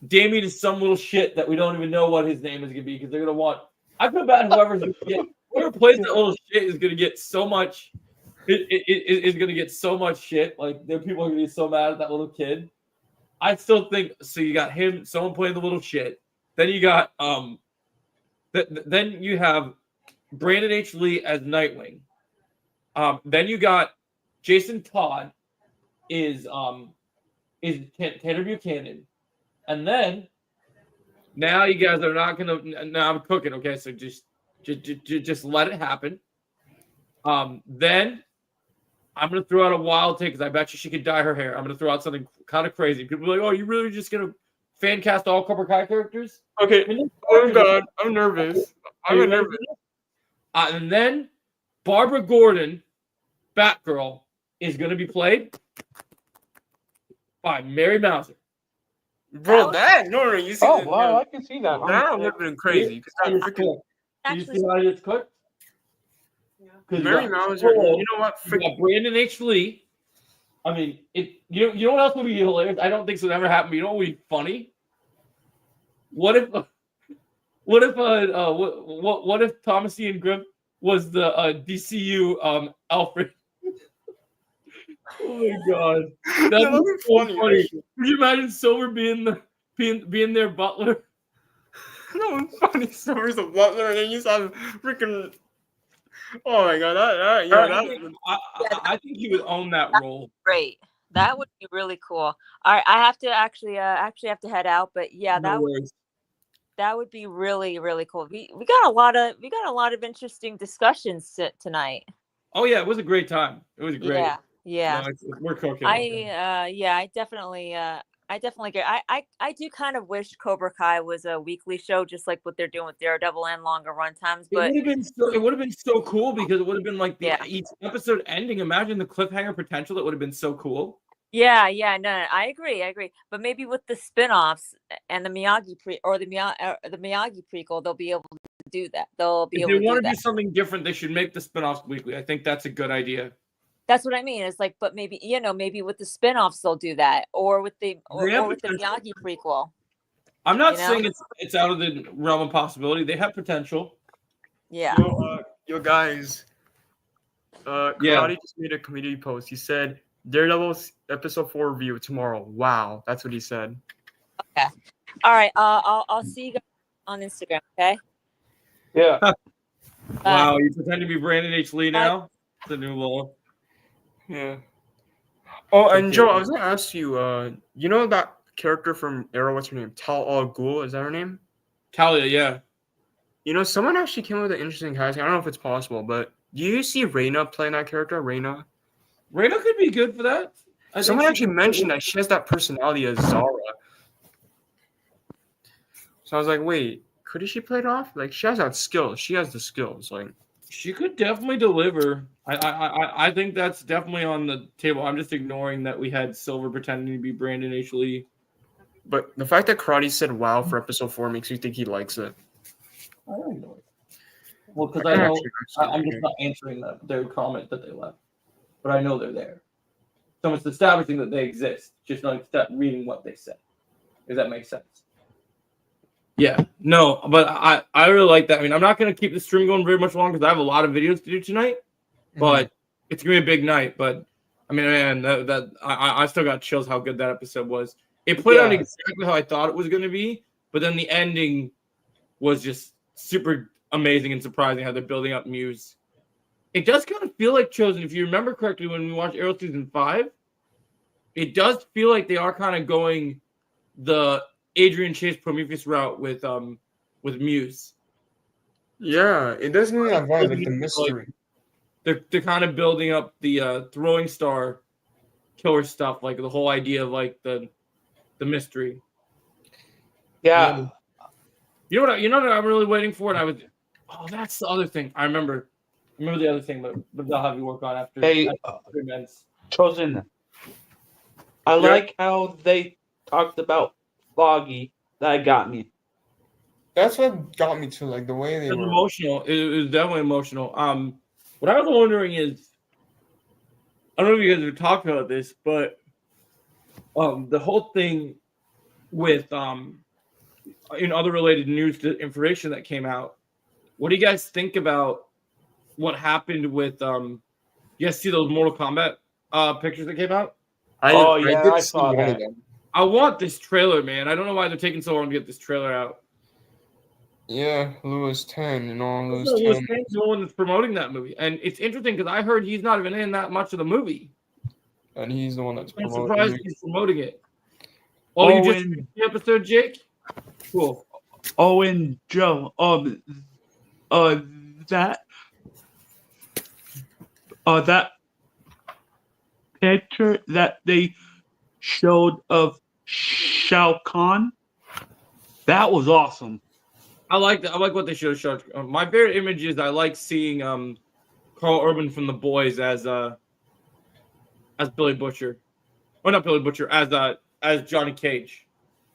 Damien is some little shit that we don't even know what his name is gonna be because they're gonna want. I feel bad whoever plays that little shit is gonna get so much. It is gonna get so much shit. Like there, people are gonna be so mad at that little kid. I still think so. You got him, someone playing the little shit. Then you got then you have Brandon H. Lee as Nightwing. Then you got Jason Todd is Tanner Buchanan, and then now you guys are not gonna. Now I'm cooking. Okay, so just let it happen. Then I'm gonna throw out a wild take because I bet you she could dye her hair. I'm gonna throw out something kind of crazy. People are like, "Oh, you really just gonna fan cast all Cobra Kai characters?" Okay. Oh God, I'm nervous. I'm nervous. And then Barbara Gordon, Batgirl, is gonna be played by Mary Mauser. Bro, no, you see Oh that? wow, I can see that. That would have been crazy. You see how it's cooked? Mary Mauser, you know what? You got Brandon H. Lee. I mean, you know what else would be hilarious? I don't think so. Ever happened. But you know what would be funny? What if Thomas Ian Grimm was the DCU Alfred? Oh my God, that would be so funny. Could you imagine Silver being their butler? That would be funny. Silver's the butler, and then you saw freaking. Oh my God, I think he would own that role. Great. That would be really cool. All right, I have to actually have to head out, but yeah, that would be really, really cool. We got a lot of interesting discussions tonight. Oh yeah, it was a great time. It was great. Yeah. No, we're cooking. I definitely get. I do kind of wish Cobra Kai was a weekly show, just like what they're doing with Daredevil and longer run times. But it would have been so cool because it would have been like each episode ending. Imagine the cliffhanger potential. That would have been so cool. Yeah, no, I agree. But maybe with the spin-offs and the Miyagi Miyagi prequel, they'll be able to do that. They'll be able to do that. If they want to do something different, they should make the spin-offs weekly. I think that's a good idea. That's what I mean. It's like, but maybe maybe with the spin-offs they'll do that, or with the with the Miyagi prequel. I'm not saying it's out of the realm of possibility. They have potential. Yeah. Yo guys. Karate just made a community post. He said Daredevil episode 4 review tomorrow. Wow, that's what he said. Okay. All right. I'll see you guys on Instagram. Okay. Yeah. Wow, you pretend to be Brandon H. Lee now. It's a new law. Yeah. Oh, and Joe, I was gonna ask you. You know that character from Arrow? What's her name? Tal Al Ghul. Is that her name? Talia. Yeah. You know, someone actually came up with an interesting casting. I don't know if it's possible, but do you see Reyna playing that character? Reyna could be good for that. Someone actually mentioned that she has that personality as Zara. So I was like, wait, could she play it off? Like, she has that skill. She has the skills. Like, she could definitely deliver. I think that's definitely on the table. I'm just ignoring that we had Silver pretending to be Brandon H. Lee. But the fact that Karate said wow for episode 4 makes me think he likes it. I don't know. Well, because I know I'm just not answering their comment that they left, but I know they're there. So it's establishing that they exist, just not reading what they said. If that makes sense. Yeah, no, but I really like that. I mean, I'm not going to keep the stream going very much longer because I have a lot of videos to do tonight, but it's going to be a big night. But I mean, man, I still got chills how good that episode was. It played out exactly how I thought it was going to be, but then the ending was just super amazing and surprising how they're building up Muse. It does kind of feel like Chosen. If you remember correctly, when we watched Arrow season 5, it does feel like they are kind of going the Adrian Chase Prometheus route with Muse. Yeah, it does mean that vibe, like the mystery. they're kind of building up the throwing star killer stuff, like the whole idea of like the mystery. Yeah. You know what I'm really waiting for, and I was, oh, that's the other thing. I remember the other thing, but I'll have you work on after. Hey, after events. Chosen. I like how they talked about Foggy. That got me. That's what got me to like the way they It was were. emotional. It was definitely emotional. What I was wondering is, I don't know if you guys have talked about this, but the whole thing with in other related news to information that came out. What do you guys think about what happened with you guys see those Mortal Kombat pictures that came out? I did see saw one that. of them. I want this trailer, man. I don't know why they're taking so long to get this trailer out. Yeah, Lewis 10 and all Lewis Lewis 10. Tank's the one that's promoting that movie, and it's interesting because I heard he's not even in that much of the movie. And he's the one that's I'm promoting surprised it. he's promoting it. Oh, you just finished the episode, Jake? Cool. Oh, and Joe, that picture that they showed of Shao Kahn, that was awesome. I like that. I like what they showed. My favorite image is I like seeing Carl Urban from The Boys as Billy Butcher, or not Billy Butcher, as Johnny Cage.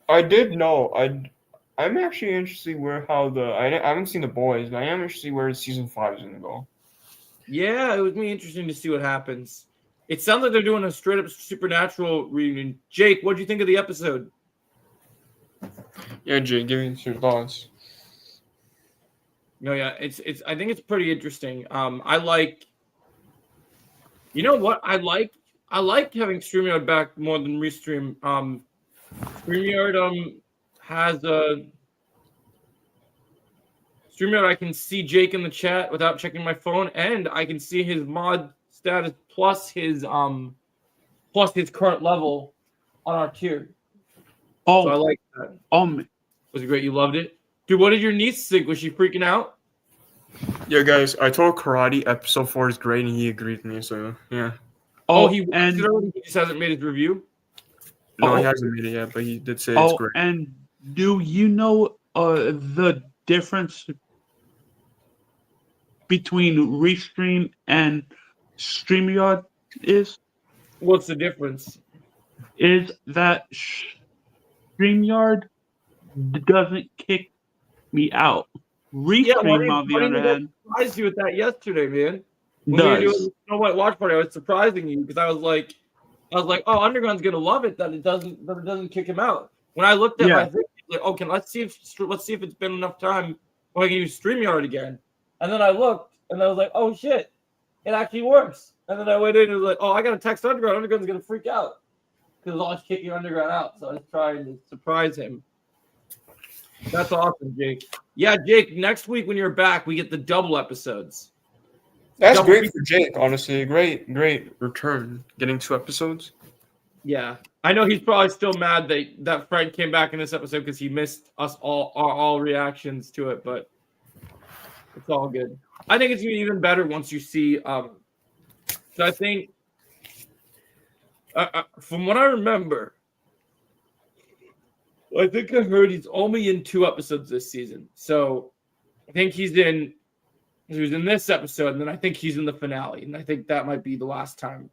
I did know. I'm actually interested I haven't seen The Boys, but I am interested where season 5 is gonna go. Yeah, it would be interesting to see what happens. It sounds like they're doing a straight up Supernatural reunion. Jake, what do you think of the episode? Yeah, Jay, give me your thoughts. No, yeah, it's. I think it's pretty interesting. I like. You know what I like? I like having StreamYard back more than Restream. StreamYard has a. StreamYard, I can see Jake in the chat without checking my phone, and I can see his mod status plus his current level on our tier. Oh, so I like that. Was it great? You loved it, dude. What did your niece think? Was she freaking out? Yeah, guys, I told Karate episode 4 is great, and he agreed with me. So yeah. He watched it already. He just hasn't made his review. No, he hasn't made it yet, but he did say it's great. And do you know the difference between Restream and StreamYard is? What's the difference? Is that StreamYard doesn't kick me out. Restream, on the other hand, surprised you with that yesterday, man. When does. we were doing the Snow White watch party, I was surprising you because I was like, oh, Underground's gonna love it that it doesn't kick him out. When I looked at my thing, like, okay, let's see if it's been enough time where I can use StreamYard again. And then I looked and I was like, oh shit, it actually works. And then I went in and was like, oh, I gotta text Underground. Underground's gonna freak out because it's always kicking Underground out. So I was trying to surprise him. That's awesome, Jake. Yeah, Jake, next week when you're back, we get the double episodes. That's great for Jake, honestly. Great return. Getting 2 episodes. Yeah. I know he's probably still mad that Fred came back in this episode because he missed us all reactions to it, but it's all good. I think it's even better once you see so I think from what I remember, I think I heard he's only in 2 episodes this season. So I think he was in this episode, and then I think he's in the finale, and I think that might be the last time.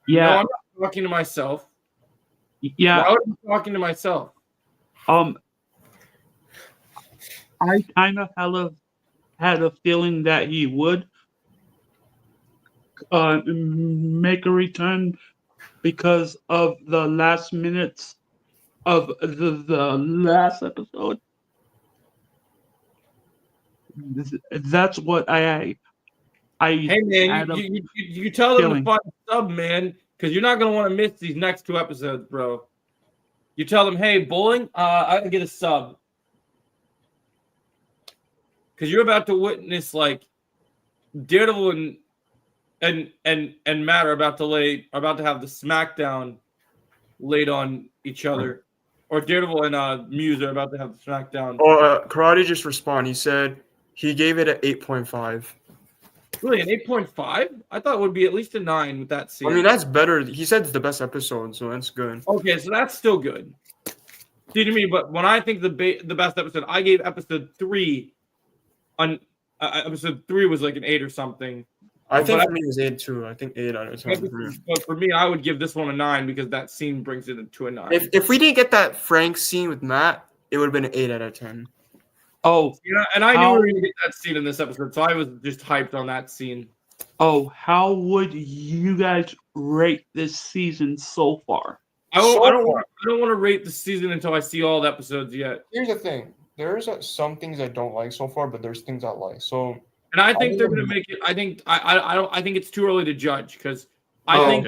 Yeah. No, I'm not talking to myself. Yeah. Why would I be talking to myself? I kind of had a feeling that he would make a return because of the last minutes of the last episode. That's what I Hey man, you tell them to find a sub, man, because you're not gonna want to miss these next 2 episodes, bro. You tell them, hey, bowling, I gotta get a sub, because you're about to witness like Daredevil and Matt are about to have the smackdown laid on each other, or Daredevil and Muse are about to have the smackdown. Oh, Karate just responded. He said he gave it an 8.5. Really, an 8.5? I thought it would be at least a 9 with that scene. I mean, that's better. He said it's the best episode, so that's good. Okay, so that's still good. See to me, but when I think the best episode, I gave episode 3 on episode 3 was like an 8 or something. I think for me it was 8 too. I think 8 out of 10. But for me, I would give this one a 9 because that scene brings it to a 9. If we didn't get that Frank scene with Matt, it would have been an 8 out of 10. Oh, yeah, and I knew we were going to get that scene in this episode, so I was just hyped on that scene. Oh, how would you guys rate this season so far? I don't want to rate the season until I see all the episodes yet. Here's the thing: there's some things I don't like so far, but there's things I like. So, and I think they're going to make it. I think I think it's too early to judge because I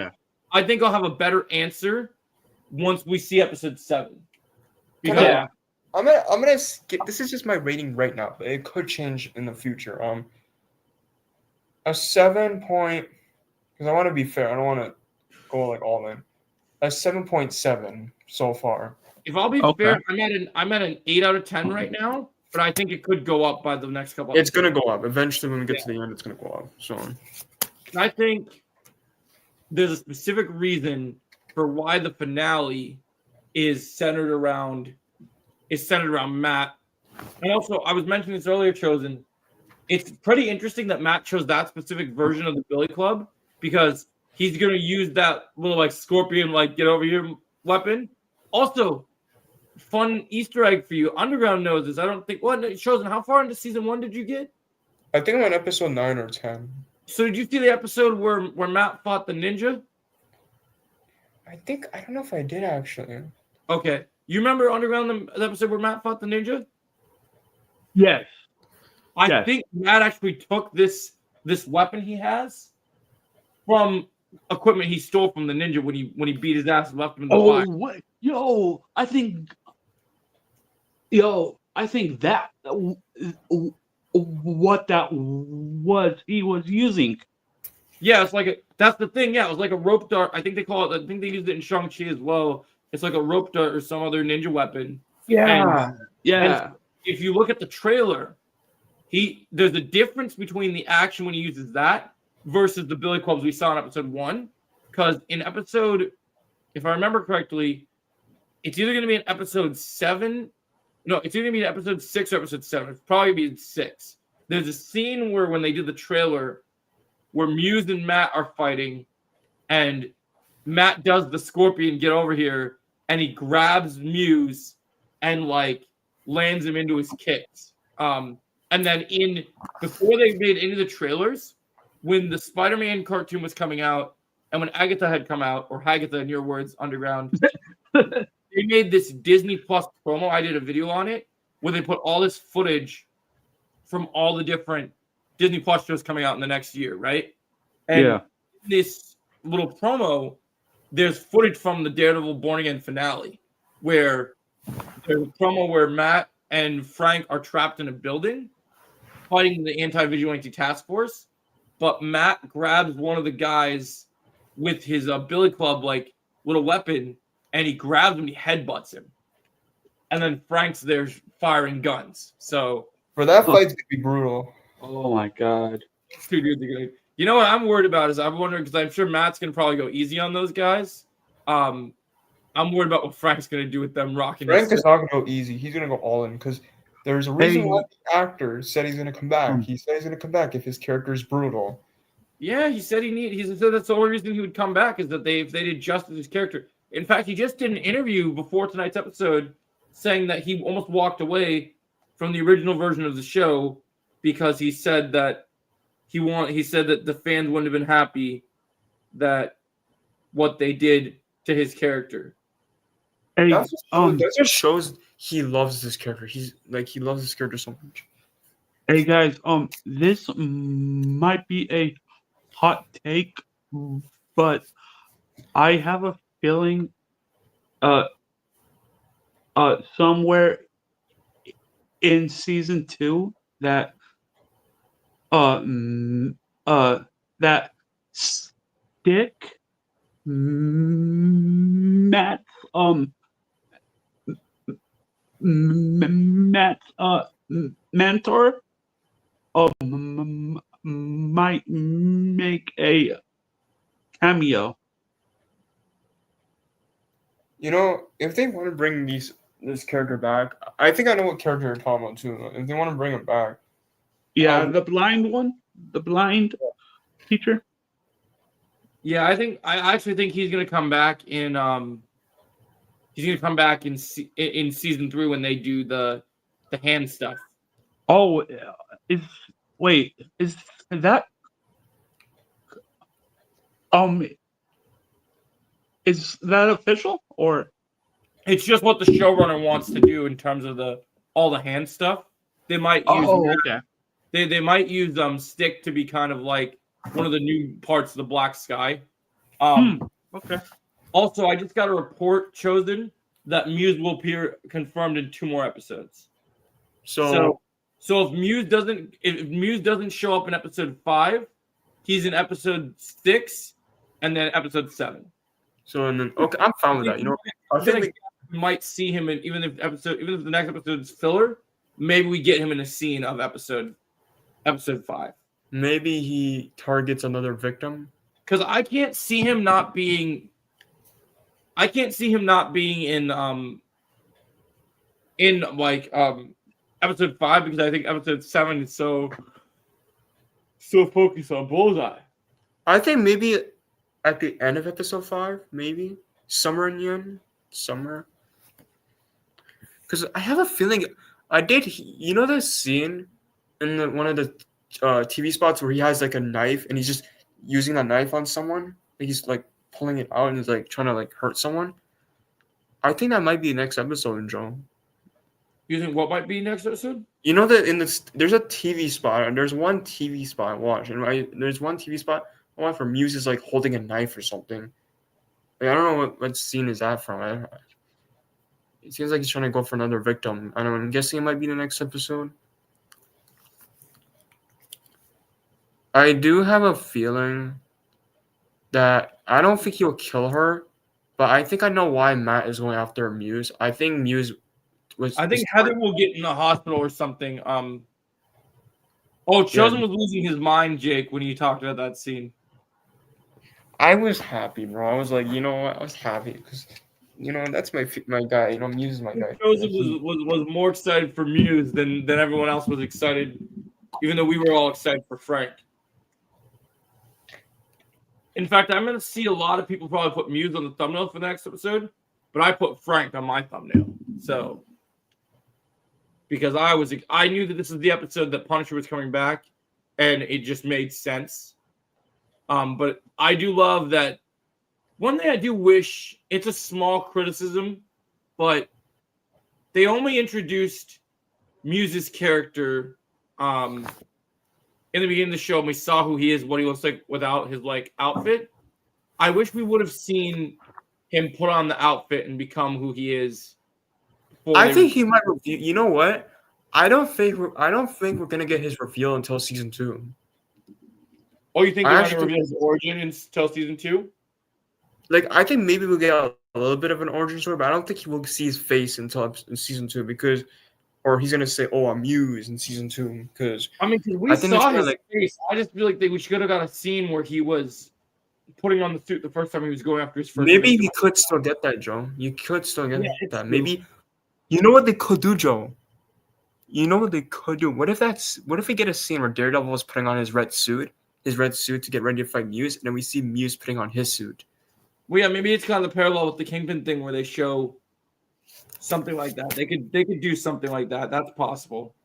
think I'll have a better answer once we see episode 7. Because I'm gonna skip. This is just my rating right now, but it could change in the future. A 7 point, because I want to be fair. I don't want to go like all in. A 7.7 so far. If I'll be fair, I'm at an 8 out of 10 right now, but I think it could go up by the next couple. It's gonna go up eventually. When we get to the end, it's gonna go up. So, I think there's a specific reason for why the finale is centered around Matt. And also, I was mentioning this earlier, Chosen. It's pretty interesting that Matt chose that specific version of the Billy Club because he's going to use that little like scorpion, like get over here weapon. Also, fun Easter egg for you. Underground knows this. I don't think. What, Chosen, how far into season 1 did you get? I think I'm on episode 9 or 10. So did you see the episode where Matt fought the ninja? I don't know if I did actually. Okay. You remember Underground, the episode where Matt fought the ninja? Yes. I think Matt actually took this weapon he has from equipment he stole from the ninja when he beat his ass and left him in the fire. What? I think that what that was he was using. Yeah, that's the thing. Yeah, it was like a rope dart. I think they call it. I think they used it in Shang-Chi as well. It's like a rope dart or some other ninja weapon. Yeah. And if you look at the trailer, there's a difference between the action when he uses that versus the Billy Clubs we saw in episode 1. Because in episode, if I remember correctly, it's either going to be in episode 7. No, it's either going to be in episode 6 or episode 7. It's probably be in 6. There's a scene where when they did the trailer, where Muse and Matt are fighting, and Matt does the scorpion get over here, and he grabs Muse and like lands him into his kicks. And then before they made into the trailers, when the Spider-Man cartoon was coming out, and when Agatha had come out, or Hagatha in your words, Underground, they made this Disney Plus promo. I did a video on it where they put all this footage from all the different Disney Plus shows coming out in the next year, right? And in this little promo, there's footage from the Daredevil Born Again finale, where there's a promo where Matt and Frank are trapped in a building fighting the anti-vigilante task force, but Matt grabs one of the guys with his Billy Club like little weapon, and he grabs him, he headbutts him, and then Frank's there firing guns. So for that fight's gonna be brutal. Oh my god. Two dudes are gonna. You know what I'm worried about is I'm wondering because I'm sure Matt's gonna probably go easy on those guys. I'm worried about what Frank's gonna do with them rocking. Frank is not gonna go easy. He's gonna go all in because there's a reason why the actor said he's gonna come back. He said he's gonna come back if his character is brutal. Yeah, he said he said that's the only reason he would come back is that if they did justice to his character. In fact, he just did an interview before tonight's episode saying that he almost walked away from the original version of the show because he said that he said that the fans wouldn't have been happy that what they did to his character. Hey, that just shows he loves this character. He loves this character so much. Hey guys, this might be a hot take, but I have a feeling somewhere in season 2 that that Stick Matt's mentor might make a cameo. You know, if they want to bring this character back, I think I know what character you're talking about too. If they want to bring him back, Yeah, the blind one, the blind teacher. Yeah, I actually think he's gonna come back in in season 3 when they do the hand stuff. Oh, is that is that official or? It's just what the showrunner wants to do in terms of all the hand stuff. They might use okay. they might use Stick to be kind of like one of the new parts of the Black Sky. Okay. Also, I just got a report chosen that Muse will appear confirmed in 2 more episodes. So if Muse doesn't show up in episode 5, he's in episode 6 and then episode 7. So and then okay, I'm fine with that. You know, I think we might see him in even if the next episode is filler, maybe we get him in a scene of episode 5. maybe he targets another victim. Because I can't see him not being in like episode 5 because I think episode 7 is so focused on Bullseye. I think maybe at the end of episode 5, maybe somewhere in the end, somewhere. Because I have a feeling I did. You know the scene in one of the TV spots where he has like a knife and he's just using that knife on someone. Like he's like pulling it out and he's like trying to like hurt someone. I think that might be the next episode, Joe. You think what might be next episode? You know that there's a TV spot and there's one TV spot I watch and there's one TV spot I watch where Muse is like holding a knife or something. Like, I don't know what scene is that from. It seems like he's trying to go for another victim. I don't know. I'm guessing it might be the next episode. I do have a feeling that I don't think he'll kill her, but I think I know why Matt is going after Muse. I think Muse was. I think Heather will get in the hospital or something. Chosen was losing his mind, Jake, when you talked about that scene. I was happy, bro. I was like, you know what? I was happy because, you know, that's my guy. You know, Muse is my guy. Chosen was more excited for Muse than everyone else was excited, even though we were all excited for Frank. In fact, I'm going to see a lot of people probably put Muse on the thumbnail for the next episode, but I put Frank on my thumbnail. So, because I knew that this is the episode that Punisher was coming back, and it just made sense. But I do love that. One thing I do wish, it's a small criticism, but they only introduced Muse's character in the beginning of the show, and we saw who he is, what he looks like without his like outfit. I wish we would have seen him put on the outfit and become who he is. I think he might. You know what? I don't think we're gonna get his reveal until season 2. Oh, you think they're gonna reveal his origin until season 2? Like, I think maybe we'll get a little bit of an origin story, but I don't think he will see his face until season 2 because. Or he's gonna say, "Oh, I'm Muse" in season 2 because we saw his face. I just feel like we should have got a scene where he was putting on the suit the first time he was going after his first. Maybe he could still get that, Joe. You could still get that. True. Maybe you know what they could do, Joe. You know what they could do. What if we get a scene where Daredevil was putting on his red suit to get ready to fight Muse, and then we see Muse putting on his suit. Well, yeah, maybe it's kind of the parallel with the Kingpin thing where they show. Something like that. They could do something like that. That's possible.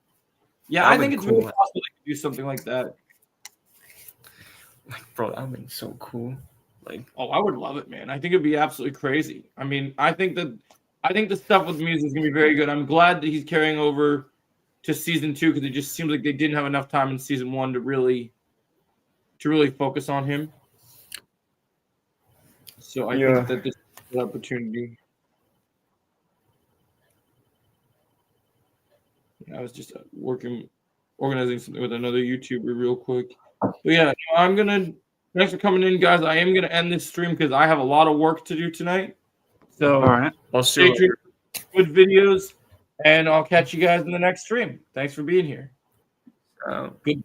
Yeah, I think it's really possible they could do something like that. Like, bro, that would be so cool. Like, oh, I would love it, man. I think it'd be absolutely crazy. I mean, I think the stuff with Muse is gonna be very good. I'm glad that he's carrying over to season 2 because it just seems like they didn't have enough time in season 1 to really focus on him. So I think that this is an opportunity. I was just organizing something with another YouTuber real quick. But yeah, thanks for coming in, guys. I am gonna end this stream because I have a lot of work to do tonight. So, all right, I'll see you. Good videos, and I'll catch you guys in the next stream. Thanks for being here. Good.